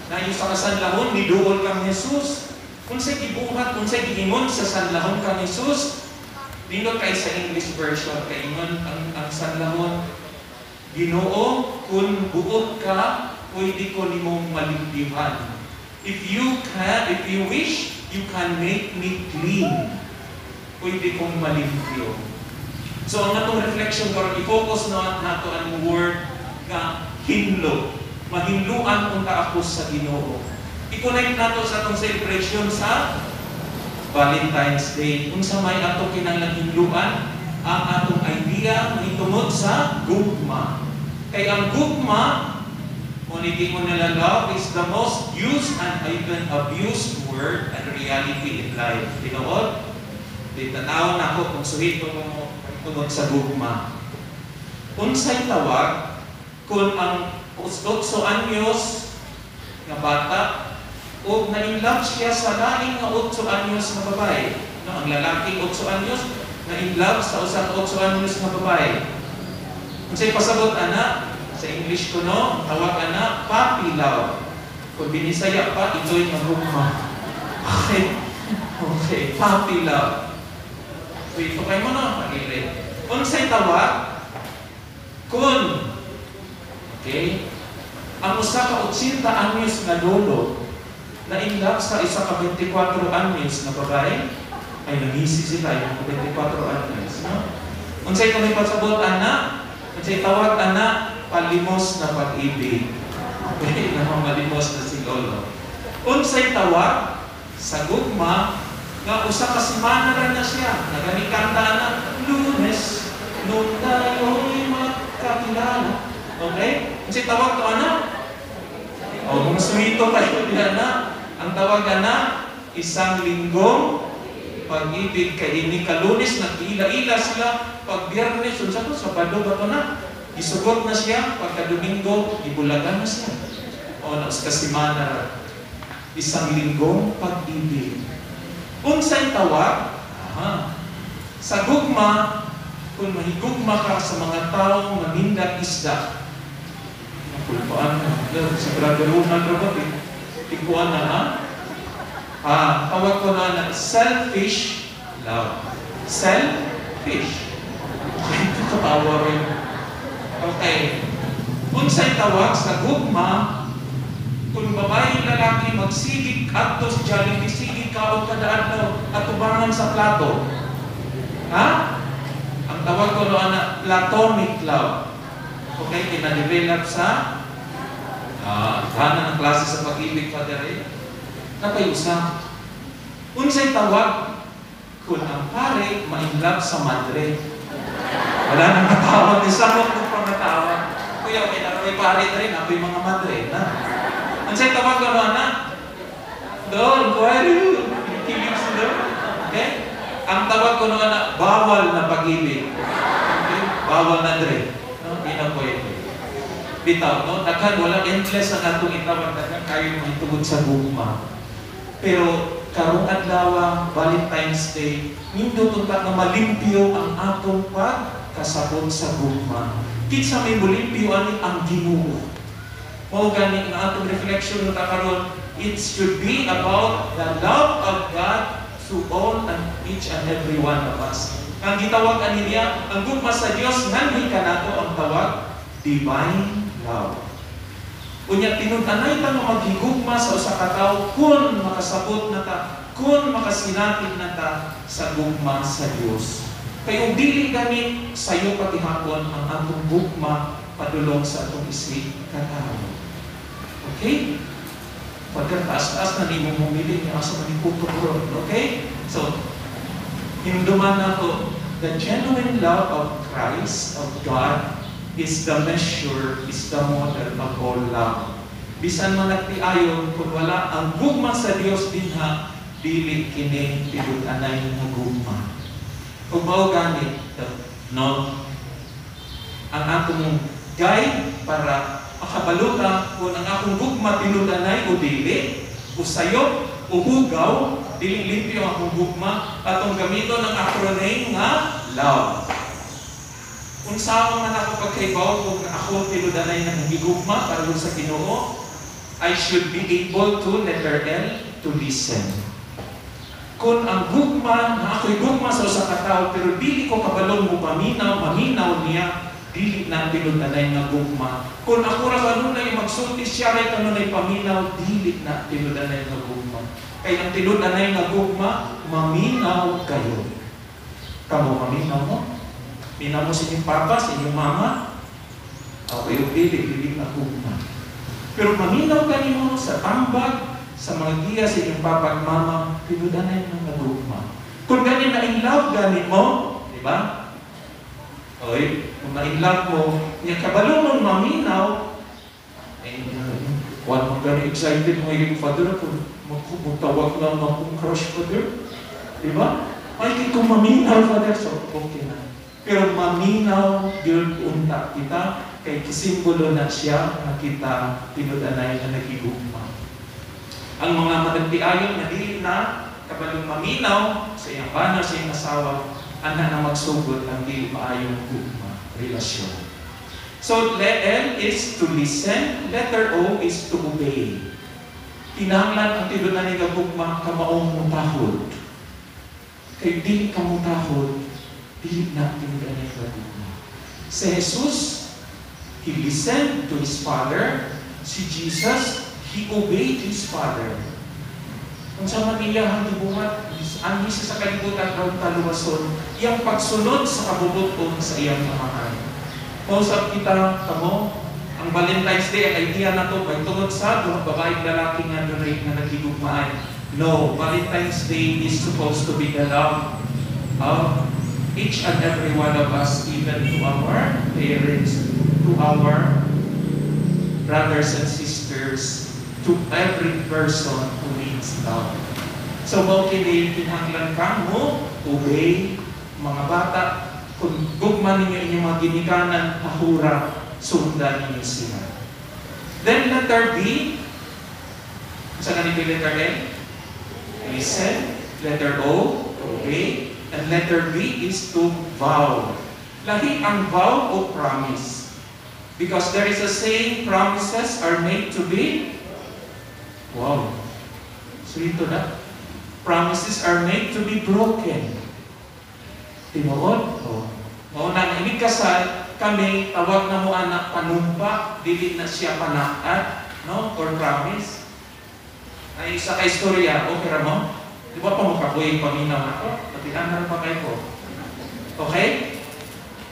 nayo sa kasanlahon, ni doon kang Jesus. Kung sa'y ibuhat, kung sa'y giingon sa sanlahon kang Jesus, dito kay sa English version, kay ingon ang sanlahon, Ginoo, kung buot ka, pwede ko nimong malimpihan. If you wish, you can make me clean. Pwede kong malimpyo. So, ang atong reflection karon i-focus na nato ang word nga hinlo. Mahinluan kung kaapos sa Ginoo. I-connect nato sa atong celebration sa Valentine's Day. Kung sa may ato kinahanglan hinluan, ang atong idea mahitungod sa gugma. Kay ang gugma, Unity mo nila, love is the most used and even abused word and reality in life. Tinood? Tanaw na ako kung suhito mo tungod sa gugma. Unsay tawag kung ang 8 anyos nga bata o na-inlove siya sa laing nga 8 anyos na babae. No, ang lalaki 8 anyos na-inlove sa usang 8 anyos na babae. Unsay pasabot ana? Sa English ko, no? Tawag na puppy love. Kung binisaya pa, ito'y magugma. Okay. Okay. Puppy love. So, ito kayo mo, no? Pag-ilit. Kung sa'y tawag, kung, okay, ang usa ka 80 anyos na lolo na in love sa isa ka 24 anyos na babae, ay nangisi sila yung 24 anyos, no? Kung sa'y kami pasabot, anak, kung sa'y tawag, anak, palimos na pag-ibig. Okay, namang malimos na si lolo. Unsay tawag sa gugma nga usa ka semana ra na siya. Nagamikanta na Lunes nung tayo'y magkakilala. Okay? Unsay tawag to ana? O mga suwito kayo diyan na. Ang tawag na isang linggong pag-ibig kay ini ka Lunes nagila-ila sila pag Biyernes unsa to Sabado ba to na? Isugot na siya, pagka-Domingo, ibulagan na siya. O, kasimana, isang linggong pag-ibig. Unsay tawag, sa gugma, kung mahigugma ka sa mga taong manindag isda, napulpaan na, si Brother Ronald Robert, tikuan na, tawag ko na selfish love. Selfish. Ito katawa rin. Okay. Unsay tawag sa gugma, kung babae lalaki magsigig adto sa Jollibee, sigig kaog kada adlaw atubangan sa plato. Ha? Ang tawag ko na platonic love. Okay, kina-develop sa tanan ng klase sa pag-ibig, Father Ray. Napayusa. Unsay tawag kung ang pare ma-inlove sa madre. Wala nang katawag ni Samok ng pangatawag. Kuya, okay na may pare na rin, ako'y mga madre na. Ang sa'yo tawag ko na, doon, kuwari, kilig sila. Okay? Ang tawag ko na, bawal na pag-ibig. Okay? Bawal na dre. No? Hindi na pwede. Bitaw, no? Daghan, walang endless ang atong itawag. Daghan kayo mahitugod sa gugma. Pero, karong adlaw, Valentine's Day, nindot unta nga malimpyo ang atong pagkasabot sa gugma. Kinsa may malimpyo ani ang Ginoo. Mao gani nga atong reflection nga karon, it should be about the love of God to all and each and every one of us. Ang gitawag ani niya, ang gugma sa Dios nganhi kanato ang tawag divine love. Unya tinud-anay ta nga maghigugma sa usa ka tawo kun makasabot na ta, kun makasinatid na ta sa gugma sa Dios. Kay ug dili gani sayo patihapon ang atong gugma padulong sa atong isig katawo. Okay? Pagkataas-taas na nimo mumili niya asa man ipupuro. Okay? So, hinduman na to, the genuine love of Christ, of God, is the measure, is the model of all love. Bisan man nagtiayon, kung wala ang gugma sa Dios dinha, dili kini tinud-anay nga gugma. Kung mao gani, no? Ang atong guide para makabalo ka kung ang akong gugma tinud-anay o dili, o sayo, o hugaw, dili limpyo ang akong gugma, atong gamiton ng acronym nga love. Kung saan man ako pagkaibaw kung ako tinud-anay na nagigugma para sa Ginoo, I should be able to, letter L, to listen. Kung ang gugma, na ako'y gugma sa usa ka tawo, pero dili ko kabalong mo maminaw niya, dili na tinud-anay nga gugma. Kung ako ra kanunay magsulti siya ray kanunay paminaw, dili na tinud-anay nga gugma. Kaya ang tinud-anay nga gugma, maminaw kayo. Kamo maminaw mo? Minaw mo sa inyong papa, sa inyong mama? Okay, dili na gugma. Pero maminaw ka mo sa tambag, sa mga giya sa inyong papa at mama, tinud-anay nga gugma. Kung gani na in love gani mo, di ba? Okay, kung na-in-love mo, yung kabalo mong maminaw, ay, huwag mo gano'y excited mo yung father ako, magtawag lang akong crush father. Diba? Ay, kung maminaw father, so okay na. Pero maminaw, yun unta kita, kay kisimbolo na siya na kita tinud-anay na nagigugma. Ang mga madagtiayon na dili na kabalong maminaw sa iyang bana, sa iyang asawa, ana na magsugod ang di maayong gugma relasyon. So, L is to listen, letter O is to obey. Kinahanglan ang tinud-anay nga gugma kamaong mutahod. Kay di ka mutahod, di na tinud-anay nga gugma. Si Jesus, He listened to His Father. Si Jesus, He obeyed His Father. Kung sa Manila, ang dibuhat, ang isa sa kalibutan raw taluwason, iyang pagsunod sa kabubuton sa iyang pamahay. Mausap kita, kamo, ang Valentine's Day, ang idea na to, ay tungod sa doon, babaeng lalaki nga doon na nagigugmaan. No, Valentine's Day is supposed to be the love of each and every one of us, even to our parents, to our brothers and sisters, to every person who needs love. So, kini kinahanglan ka mo, obey, mga bata, kung gugma ninyo inyong mga ginikanan, ahura, sundan ninyo sila. Then, letter B, saan ganito yung letter A? Listen. Letter O, obey. And letter B is to vow. Lahi ang vow o promise. Because there is a saying, promises are made to be, wow, so ito na, promises are made to be broken. Tinuod? O. O nang ibig kasal, kami, tawag na mo anak panumpa, dili na siya panakat, no? Or promise. Ay isa ka istorya, okay ra mo? Di ba pa mo kabuhay paminaw na ko? Patihan pa kayo ko. Okay?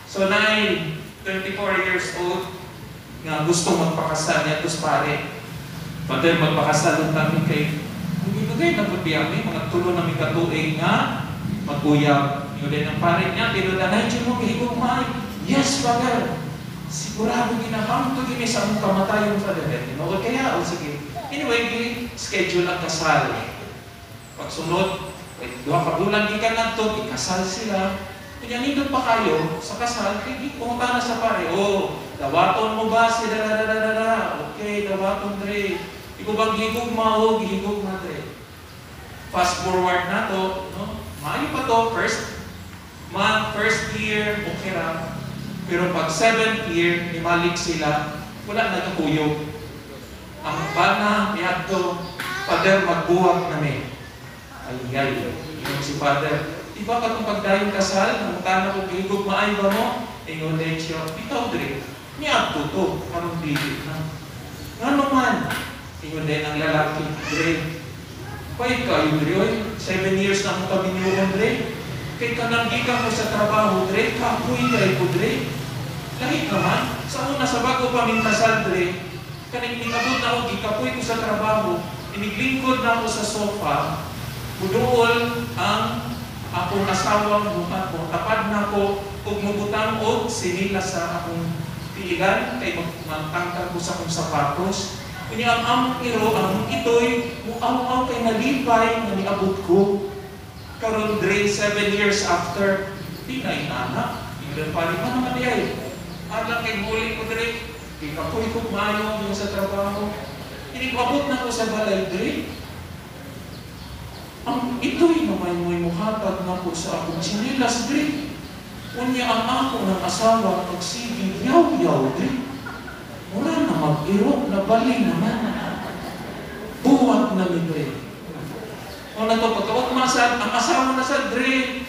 So, 24 years old, nga gusto magpakasal niya, tapos pare, pati magpakasal ng kami kay, hindi na pagpiyami, mga tulo na may katuig nga, mag-uyab. Yun din ang pare niya, pero danay dyan mo, kahigong mahal. Yes, Father. Sigurado ginaham to gini sa mong kamatayon, Father. Okay, kaya, o sige. Anyway, schedule ang kasal. Pagsunod, duha ka bulan di ka na to, ikasal sila. Kaya nindot pa kayo sa kasal, kaya pumunta na sa pare, dawaton mo ba si da-da-da-da-da? Okay, dawaton dre. Ikaw bang gihigugma o gihigugma dre? Fast forward na to, no? Maayo pa to, first year, okay ra. Pero pag 7th year, imalik sila, wala nagkakuyog. Ang bana, miadto, Father, magbuwag nami. Ay, yung si Father, di ba katong pagdayon kasal, ang tanah ko, higog maay ba mo? Ingon din siya, ikaw, Dre, miadto to, anong dili na. Nga naman, ingon din ang lalaki, Dre, pa'y kayo, Dre, oy, 7 years na mo kami niyo, Dre. Kay kananggikan ko sa trabaho, Dre, kapoy kayo ko, Dre. Lahit naman, sa una sa bago pa min kasal, Dre, kaning nikabot na ako, gikapoy ko sa trabaho, iniglingkod na ako sa sofa, buduol ang akong asawang buhat ko, tapad na ko, ug mubutang og sinila sa akong piigan, kay magtangkad ko sa akong sapatos. Kuni ang among iro, ang ito'y muaw-aw kay nalipay na niabot ko. Karon Dre, 7 years after, di na inana. Ilan pa rin naman yay. Alang kay huli ko, Dre. Di kapoy ko maayo yung sa trabaho. Inipabot na ko sa balay, Dre. Ang ito'y naman mo'y muhatag na ko sa akong sinilas, Dre. Unya ang ako ng asawa, pagsibig, yaw-yaw, Dre. Wala na mag-iro, nabali naman. Buwag na ni Dre. O na to, pagkawag masad, ang asawa na sa Dre,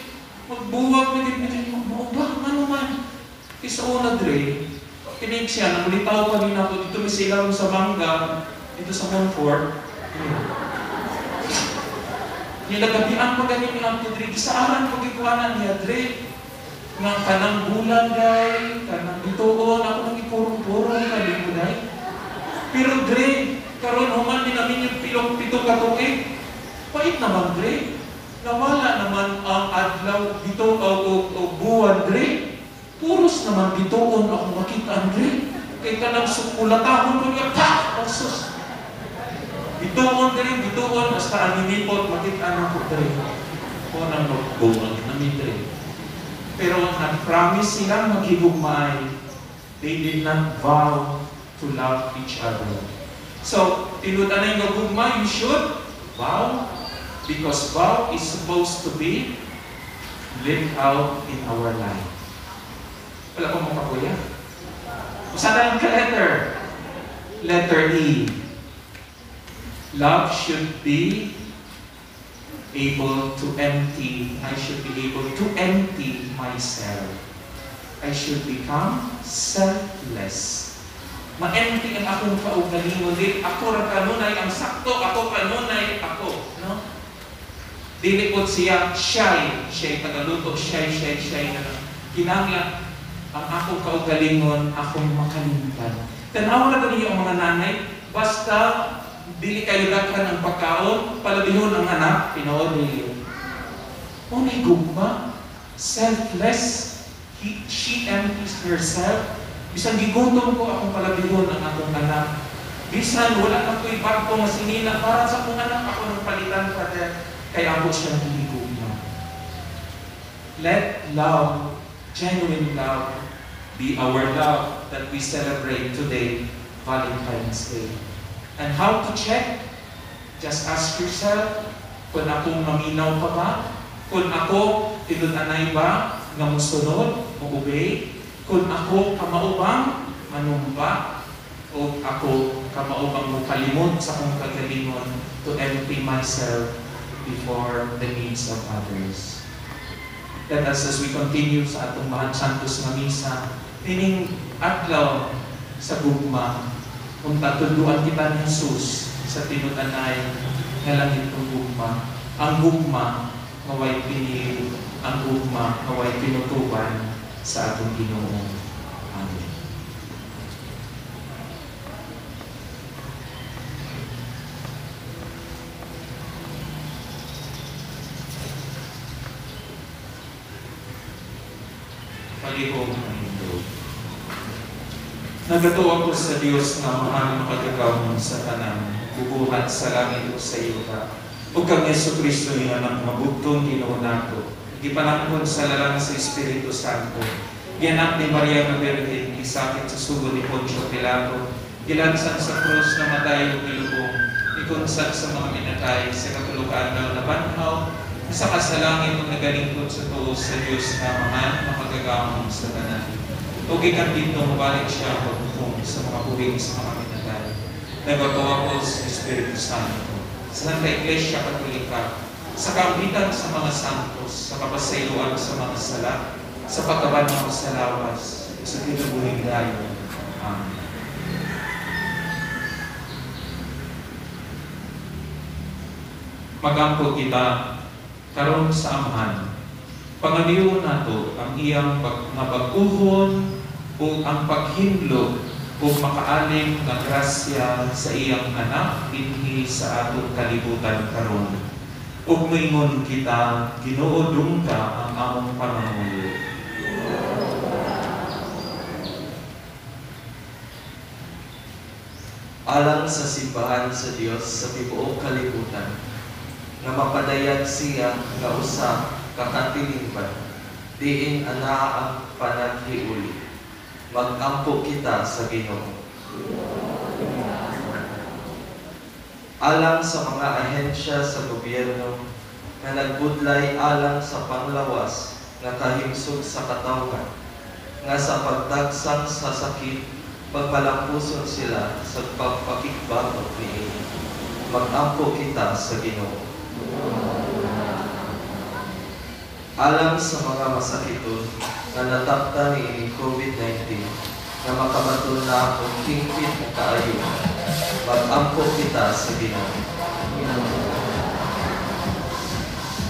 magbuwag na ni maubah, ano man. Isa una, Dre, kinig siya, namulitaw kanina ko, dito may silaw sa Mangga, dito sa Montfort. Yung nagabian pa ganyan ni Auntie Dre, gisaaran pagkikuanan niya, Dre, nga kanang bulan, day, kanang bituon, ako nang ipurong-purong kanimo, day. Pero, Dre, karon human din namin yung pitong katuig, pait naman, Dre. Nawala naman ang adlaw dito o buwan, Dre. Puros naman bitoon ako makita, Dre. Kay kanang sukulatahon ko niya, pa! Asus! Bitoon, Dre, bitoon. Basta aninipot, makita na ko, Dre. O nang magbuwag namin, Dre. Pero nag-promise silang maghigugmay. They did not vow to love each other. So, tinutan na yung gagugmay, you should vow. Because vow is supposed to be lived out in our life. Wala pong makakuya. Saan na yung letter? Letter E. Love should be able to empty. I should be able to empty myself. I should become selfless. Ma-empty ang akong kaugalingon. Ako ra kanunay ang sakto. Ako kanunay ako. No? Dili po siya shy. Siya'y tagaluto. Shy na kinanglan ang akong kaugalingon, akong makalimtan. Tanawa na ninyo ang mga nanay, basta dili kayo daghan ng pagkaon, palabihon ang anak, pinood ninyo. Unay gugma, selfless, she empties herself. Bisan gigutom ko akong palabihon ang akong anak. Bisan wala na ko'y bagto masinina para sa akong anak, ako ng palitan, Father. Kaya ako siya gugma. Let love, genuine love, be our love that we celebrate today, Valentine's Day. And how to check? Just ask yourself, kung akong maminaw pa ba? Kung ako, tinunanay ba nga musunod, mo-obey? Kung ako kamaubang, manumba? O ako kamaubang mo kalimot sa kong kagalingon to empty myself before the needs of others. Let us, as we continue sa atong Mahal Santos nga Misa, tining adlaw sa gugma, kung tatuluan kita ni Jesus sa tinutanay nga langit ng gugma, ang gugma ngaway pinili, ang gugma ngaway pinutuban sa atong Ginoo. Amen. Palihog ang mundo. Nagatuwa ko sa Diyos nga mahal makagagawon sa tanan, bubuhat sa langit o sa iyo ka. O kang Yesu Kristo niya ng mabugtong Ginoo nato, gipanangkon sa lalang sa Espiritu Santo, gianak ni Maria na Birhen, gisakit sa sugo ni Poncio Pilato, gilansan sa krus na matay o gilubong, ikunsad sa mga minatay, sa katulukan daw na banhaw, sa kasalangit o nagalingkod sa tuos sa Diyos na mahal makagagawon sa tanan. O gikan dito, mabalik siya pagpupong sa mga huwing sa mga minatay. nagagawa ko sa Espiritu Santo, sa Santa Iglesia Katolika, sa kaamitan sa mga santos, sa kapasayloan sa mga sala, sa pagkaban ng salawas, sa kinabuhing dayon. Amen. Magampo kita karon sa Amahan. Pangaliw nato ang iyang mabaguhon o ang paghinlo o makaalim nga grasya sa iyang anak dinhi sa atong kalibutan karon. Ug moingon kita, Ginoo dungga ang among pangamuyo. Alang sa simbahan sa Dios sa tibuok kalibutan, nga mapadayag siya nga usa ka katilingban, diin ana ang panaghiuli. Magampo kita sa Ginoo. Alang sa mga ahensya sa gobyerno nga nagbudlay alang sa panglawas nga kahimsog sa katawhan, nga sa pagdagsang sa sakit pagpalampuson sila sa pagpakikbatok niini. Magampo kita sa Ginoo. Alang sa mga masakiton nga natapta ni COVID-19 na makabaton na akong hingpit na kaayo, magampo kita sa Ginoo.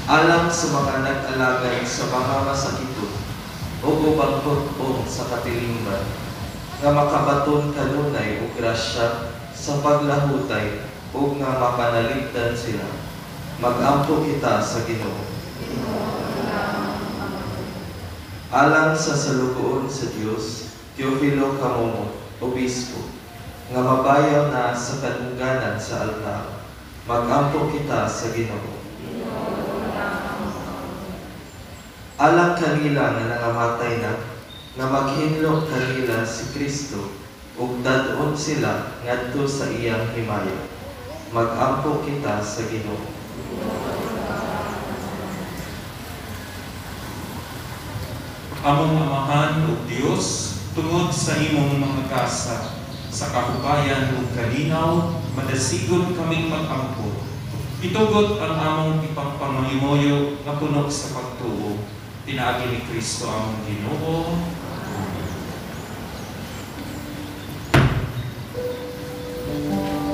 Alang sa mga nag-alagay sa mga masakiton o gubangkot sa katilingban, nga makabaton kanunay o grasya sa paglahutay o nga mapanaligdan sila, magampo kita sa Ginoo. Alang sa salugoon sa Dios, Teofilo Camomot, Obispo, nga mabayaw na sa kadungganan sa altar, magampo kita sa Ginoo. Alang kanila nga nangamatay na maghinlo kanila si Kristo, ug dadon sila ngadto sa iyang himaya, magampo kita sa Ginoo. Among Amahan o Diyos, tungod sa imong mga kasa, sa kahubayan o kalinaw, madasigon kaming mag-ampo. Itugot ang among ipangpamahimoyo na puno sa pagtuo. Pinaagi ni Kristo among Ginoo. Thank you.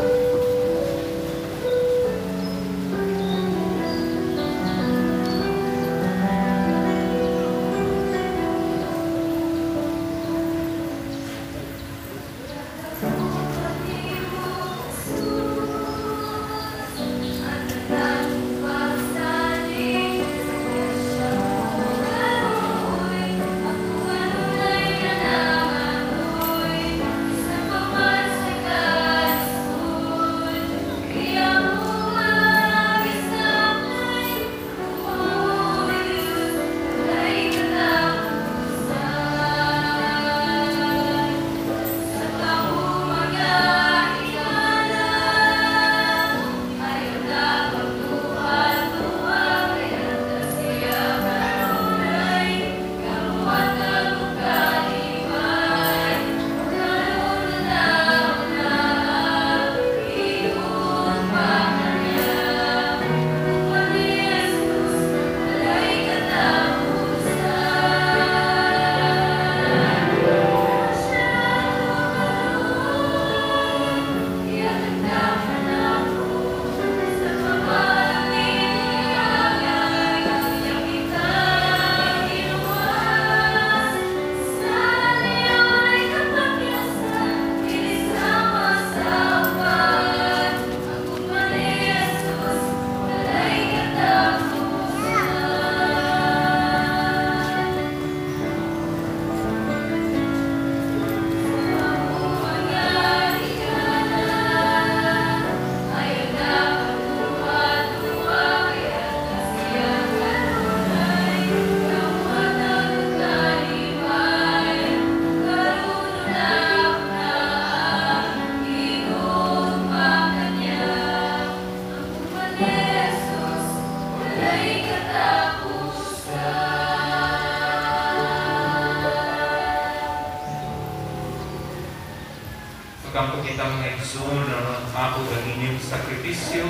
Pagkampo kitang naigsoon na ako ang inyong sakripisyo,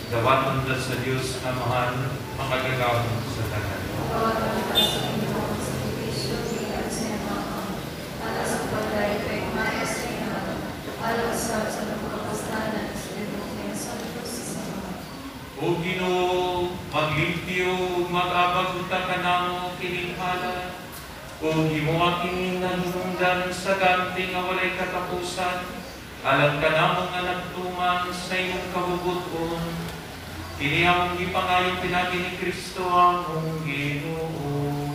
dawaton na sa Diyos na mahal, makagagawa sa tanan. O Ginoo, maglimpyo, mag-abag ka namo kininghala, o himuha kini nanundan sa ganti nga walay katapusan, alam ka namo nga nagtuman sa imong kahugot-on, kini among gipangayo pinagi ni Kristo among Ginoo.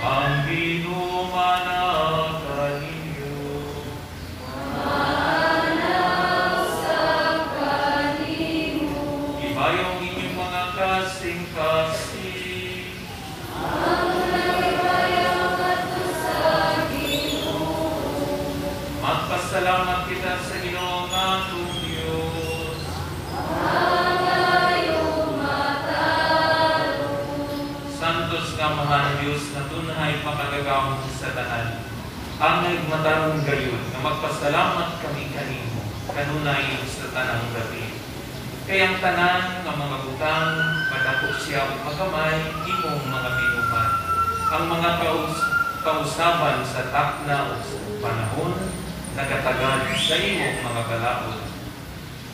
Ang Ginoo manaka ninyo. Ibayong inyong mga kasing-kasing. Magpasalamat kita sa Ginoo nga atong Diyos. Santos nga mahal Diyos na tunay makagagawang sa tanan. Ang nagmatarong gayon na magpasalamat kami kanimo kanunay sa tanang gabi. Kayang tanan nga mga butang padako siya o magamay imong mga pinuhan. Ang mga kausaban sa takna o sa panahon nagatagad sa imong mga balaod.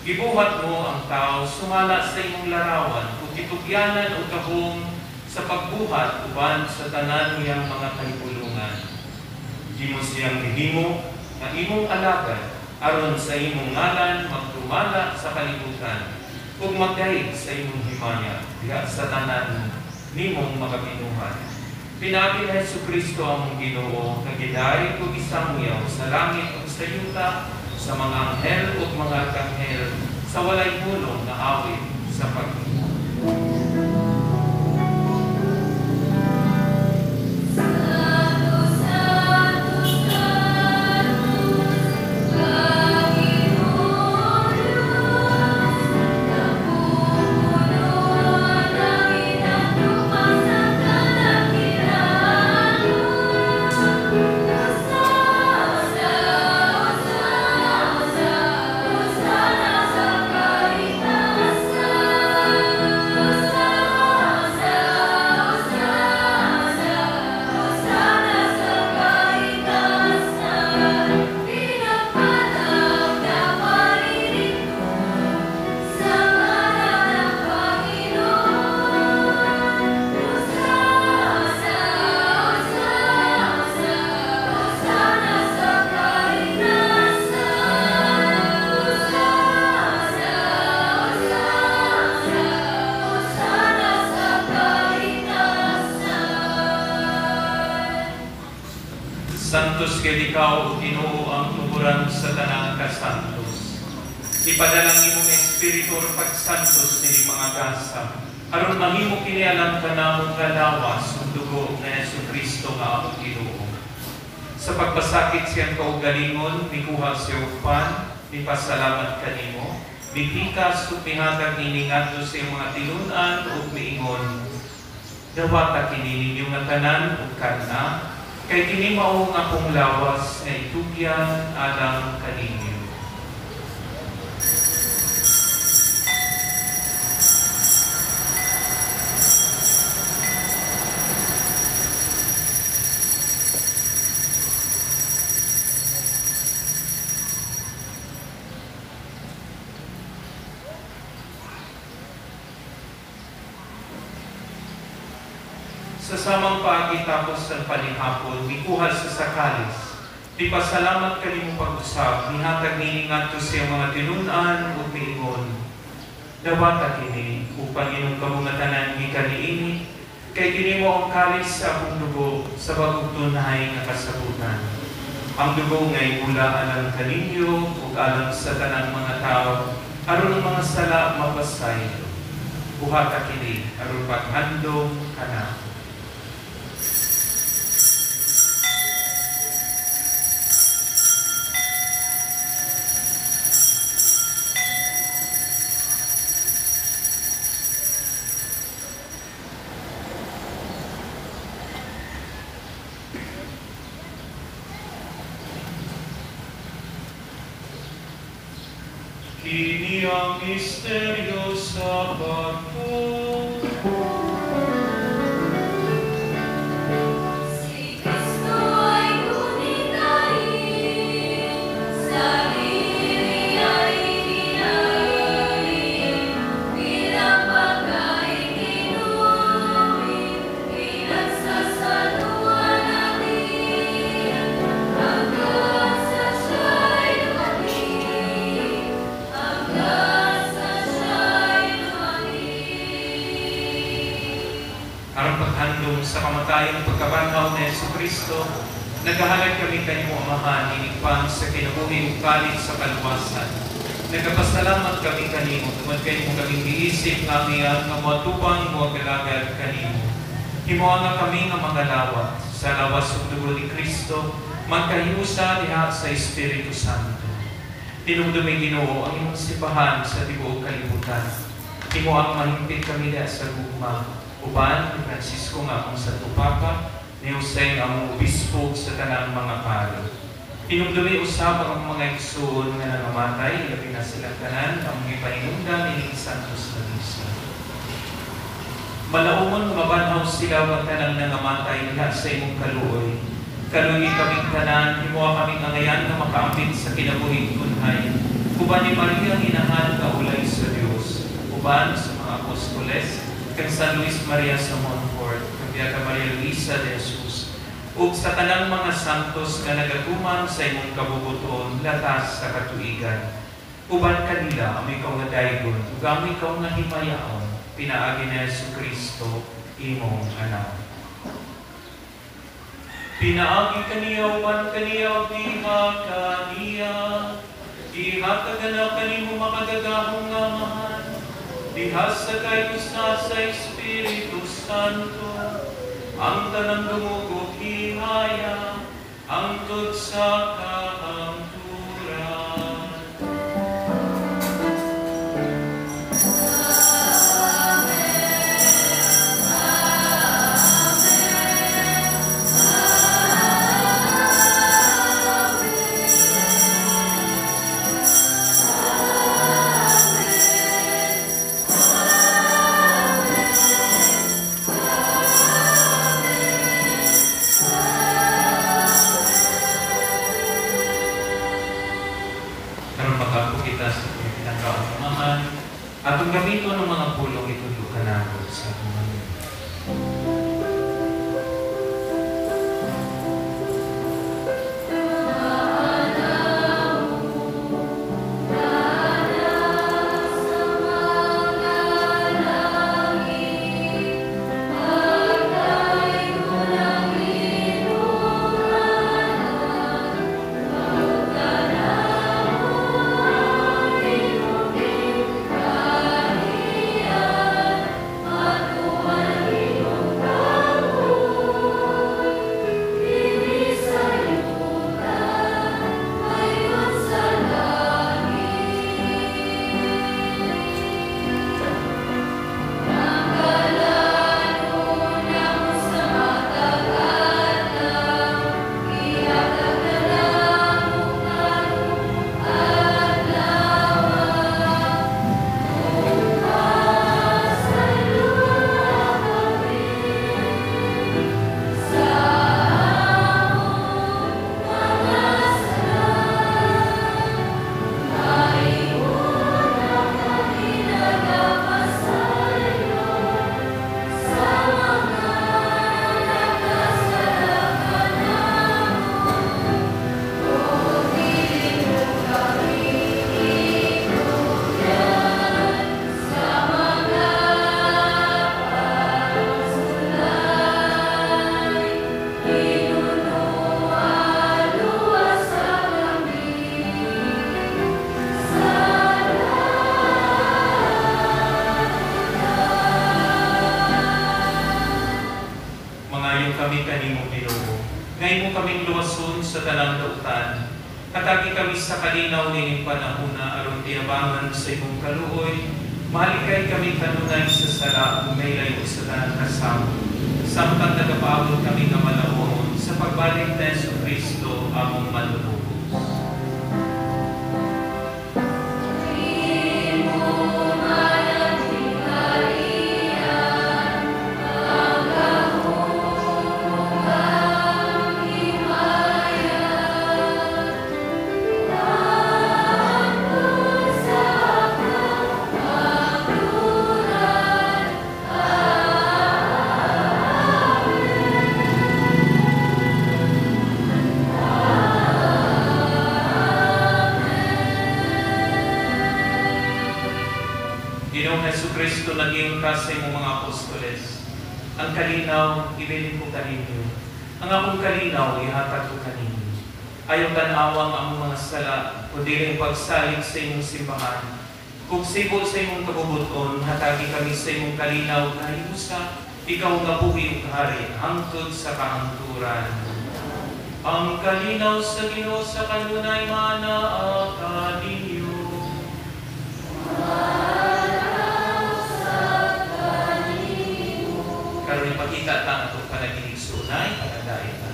Gibuhat mo ang tao sumala sa imong larawan o kitugyanan o kahong sa pagbuhat uban sa tanan niyang mga kahibulungan. Di mo siyang gihimo na imong alagad aron sa imong ngalan magtumala sa kalibutan ug magdayeg sa imong himaya diha sa tanan nimong mga pinuhan. Pinagi ni Jesucristo among Ginoo nga gidayeg ug isamuyaw sa langit ug sa yuta sa mga anghel ug mga arkanghel sa walay hulong na awit sa pagtuo. Santos kay ikaw, Ginoo, ang tuburan sa tanang kasantos. Ipadalang imong Espiritu o pagsantos ni mga gasa, aron mahimo kini alam ka namong kalawas ang dugo na Jesucristo nga ang Ginoo. Sa pagpasakit siyang kaugalingon, mikuha siya upan, mipasalamat kanimo, mipikas o pihatag iningadto sa mga tinunan o miingon, dawata kini ninyo nga tanan o kana, kay kini mao nga akong lawas nga itugyan alang kaninyo. Sa samang paagi tapos ng panihapon, mikuhal sa sakalis. Di pasalamat kanimo pag-usap, nihatag niningat to siya mga tinunan o miingon. Dawata kini, upang inyong kabungatanan ni kaniini, kay kini mo ang kalis sa akong dugo sa bagong tunay nga kasabutan. Ang dugo ngay mula alang kaninyo o alang sa tanang mga tao, aron ang mga sala mapasay. Buhata kini, aron paghandong kana. Iyang misteryo sa pagko. Si Kristo ay kunitahin, sarili ay hinahin, bilang pagkain inumin, pinagsasaluhan natin, hanggang sa siya'y dumating, hanggang sa siya'y dumating. Arang paghandong sa kamatayang pagkabanhaw ni Jesucristo, naghahalag kami kanimo, Amahan, inikpan sa kinabuhi ug kalit sa kaluwasan. Nagapasalamat kami kanimo, tungod kanimo kaming giisip nga miyan nga moatupang mo galagad kanimo. Himuha nga kami nga mga lawat sa lawas ug dugo ni Kristo, magkahiusa diha sa Espiritu Santo. Tinumdumi Ginoo ang imong simbahan sa tibuok kalibutan. Himuha mahimpit kami diha sa gugma. Uban ni Francisco nga akong sa Tupapa, ni Jose nga among obispo sa tanang mga pari. Tinumdumi usab ang mga igsoon nga nangamatay, labi na silang tanan, ang ipahinungdan ni Santos na Misa. Malaumon mabanhaw sila ang tanang nangamatay nga sa imong kaluoy. Kaluoy kaming tanan, himuha kaming angayan nga makaambit sa kinabuhing kunhay. Uban ni Maria ang inahan nga ulay sa Dios. Uban sa mga apostoles, kang San Luis Maria sa Montfort, kang Beata Maria Luisa de Jesus, ug sa tanang mga santos nga nagatuman sa imong kabubuton latas sa katuigan. Uban kanila ang ikaw nga daygon, ug ang ikaw nga himayaon, pinaagi ni Jesucristo, imong anak. Pinaagi kaniya, uban kaniya, diha kaniya, ihatag na kanimo makagagahong nga mahal. Diha sa kayusa sa Espiritu Santo, ang tanang dumugog hihaya, hangtod sa kahangturan. Atong gamito ng mga pulong itulo ka na sa mga kami kanimo Ginoo. Ngayon mo kaming luwason sa tanang dautan. Katagi kami sa kalinaw ning panahona aron tinabangan sa imong kaluoy. Mahalikay kami kanunay sa sala ug may layo sa tanang kasama. Samtang nagapaabot kami nga malahon sa pagbalik ni Jesucristo among manunubos. Amen. naging kasi mo mga apostoles. Ang kalinaw, ibilin ko kaninyo. Ang akong kalinaw, ihatag ko kaninyo. Ayaw tanawang ang mga sala, o dili pagsalig sa imong simbahan. Kung sibo sa imong kabubuton, hatagi kami sa imong kalinaw, kahimusa, ikaw nga buhi ug hari, hangtod sa kahangturan. Ang kalinaw sa Ginoo sa kanunay manaa kaninyo. Karon ipakita ta ato panaginig sunay panadayon na.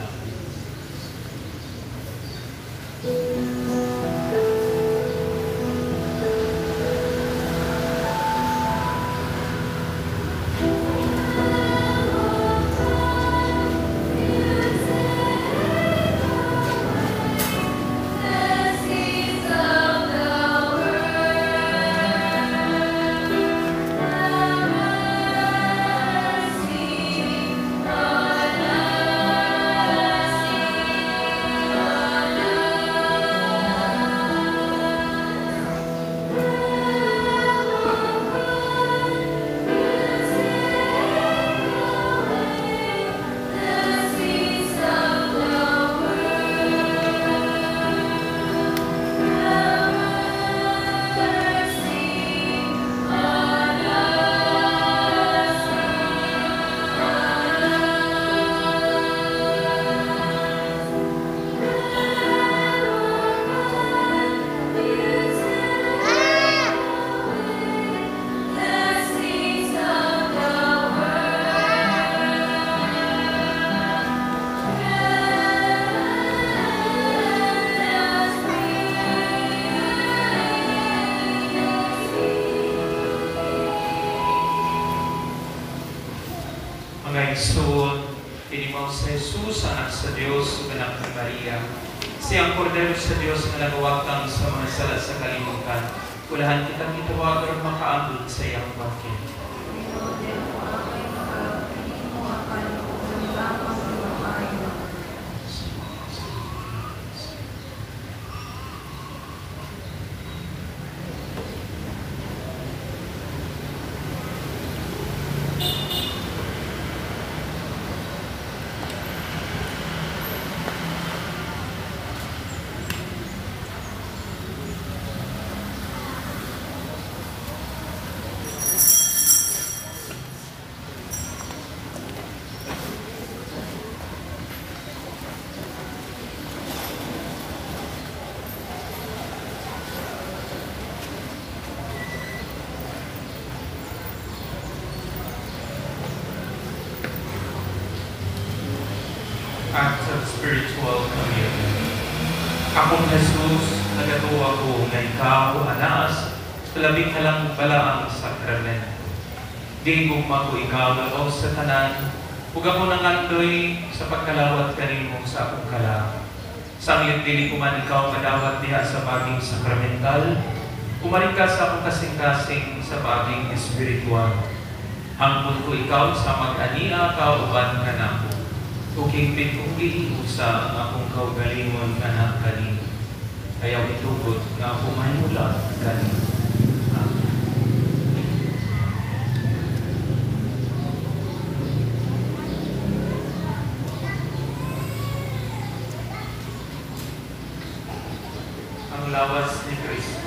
Igsoon, tinimaw sa Jesus, anak sa Diyos, ug anak ni Maria. Siyang kordero sa Diyos na nagawakang sa mga sala sa kalimutan. Kulahan kitang itawagan makaambot sa iyang bangkin. Act of spiritual communion. Akong Jesus, nagatuwa ko na ikaw, anas, labing halang balaang sakramento. Di gugma ko ikaw labaw sa tanan, ug ako nangandoy sa pagkalawat kanimo sa akong kalang. Sanglit dili ko man ikaw madawat diha sa baging sakramental, umaring ka sa akong kasing-kasing sa baging espiritual. Hangpon ko ikaw sa mag-ania ka uban ka na ako. Ukingpit kong gihiusa akong kaugalingon anak kanino. Ayaw itugot nga ako mahimula kanino. Ang lawas ni Kristo.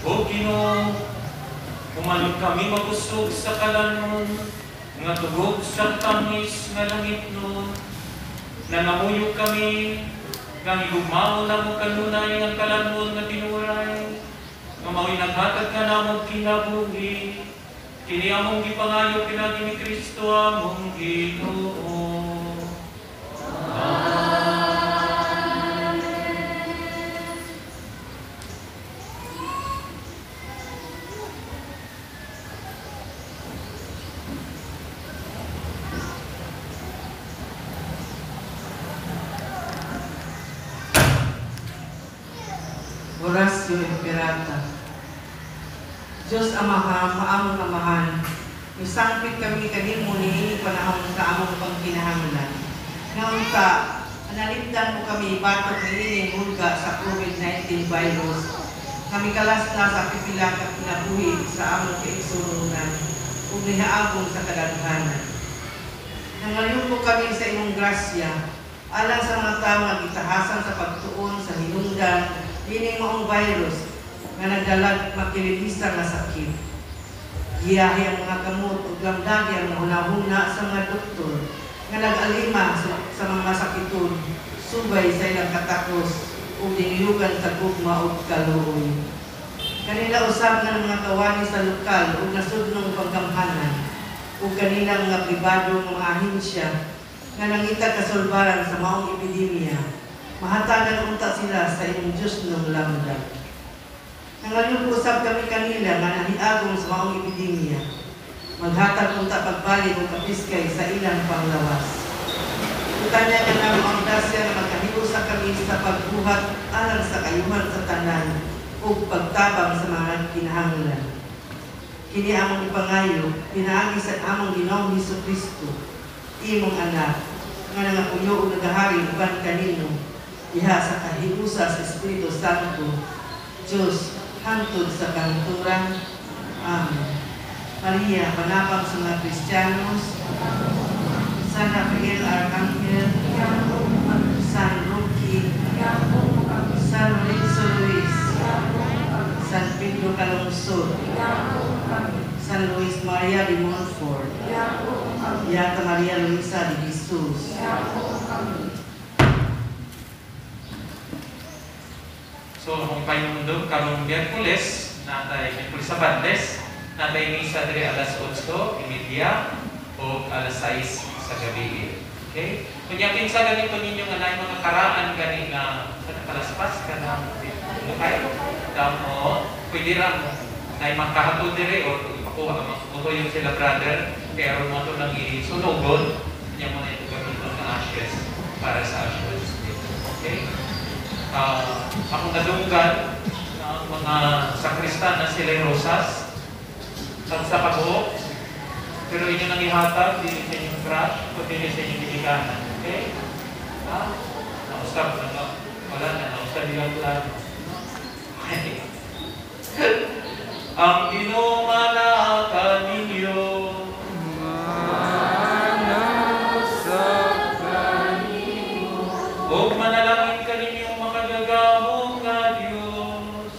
O Ginoo, umalog kami mabusog sa kalanon, nga tugog sa tamis nga langit nun. Nangamuyog kami, nga higugmao na mo kanunay nga kalanon nga tinuray, nga mao'y naghatag ka namong kinabuhi, kini among gipangayo pinagi ni Kristo among Ginoo. Horacio Imperata. Diyos Amaha, maamong amahan, misangpit kami kanimo ni panahon sa among pagkinahanglan. Ngayon ka, analipdan mo kami batok ni ining hulga sa COVID-19 virus. Kami kalas na sa pipila at kinabuhi sa among kaigsununan ug nihaagong sa kadaghanan. Nangayon po kami sa imong grasya, alang sa mga tao nga gitahasan sa pagtuon sa hinungdan ining maong virus nga nagdalag makilibisa nga sakit. Giyahi ang mga kamot ug lamdagi ang hunahuna sa mga doktor nga nag-alima sa mga sakiton, subay sa ilang katakos ug diniyugan sa gugma ug kaluoy. Kanila usab nga mga kawani sa lokal ug nasudnong paggamhanan ug kanilang mga pribado nga mga ahensya nga nangita kasulbaran sa maong epidemya. Mahatagan unta sila sa imong Diyos ng lamdag. Nangayon usab kami kanila nga nahiagong sa maong epidemya. Maghatag unta pagbalik ng kapiskay sa ilang panglawas. Utanya ka na ang grasya na magkahiusa kami sa pagbuhat alang sa kayuhan sa tanan o pagtabang sa mga kinahanglan. Kini among ipangayo, pinaagi sa among Ginoong Hesukristo, imong anak, nga nangapuyo o nagahari uban kanino, diha sa kahiusa sa Espiritu Santo, Diyos, hantod sa kanturan. Amen. Maria, panapang sa mga Kristiyanos, San Rafael Arcangel, San Roque, San Lorenzo Luis, San Pedro Calungsod, San Luis Maria de Montfort, Beata Maria Luisa de Jesus, So, kung kayo mundo, karong Miyerkules, natay Miyerkules sa Bandes, natay misa dire alas 8:30 o alas 6 sa gabi. Okay? Kung yakin sa ganito ninyo nga na mga karaan gani na palaspas ka na kayo, mo, pwede rin na makahatod dire o ipakuha mo yung sila brother, pero mo ito nang isunugon, niya mo na ito gamiton na ashes para sa ashes. Okay? Akong nadunggan ang mga sakristan na sila Rosas sa pag-uok, pero inyo nang ihatag, dili sa inyong crush o dili sa inyong diliganan. Okay? Nausap na, wala na, nausap nilang plano. Okay. Ang inumanaka ninyo, o manalangin ka ninyong makagagamong nga Diyos,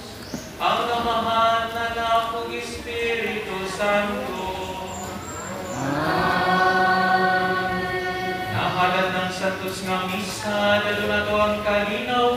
ang namahan na nakong Espiritu Santo. Nahalad ng santos nga misa, dalo na to ang kalinaw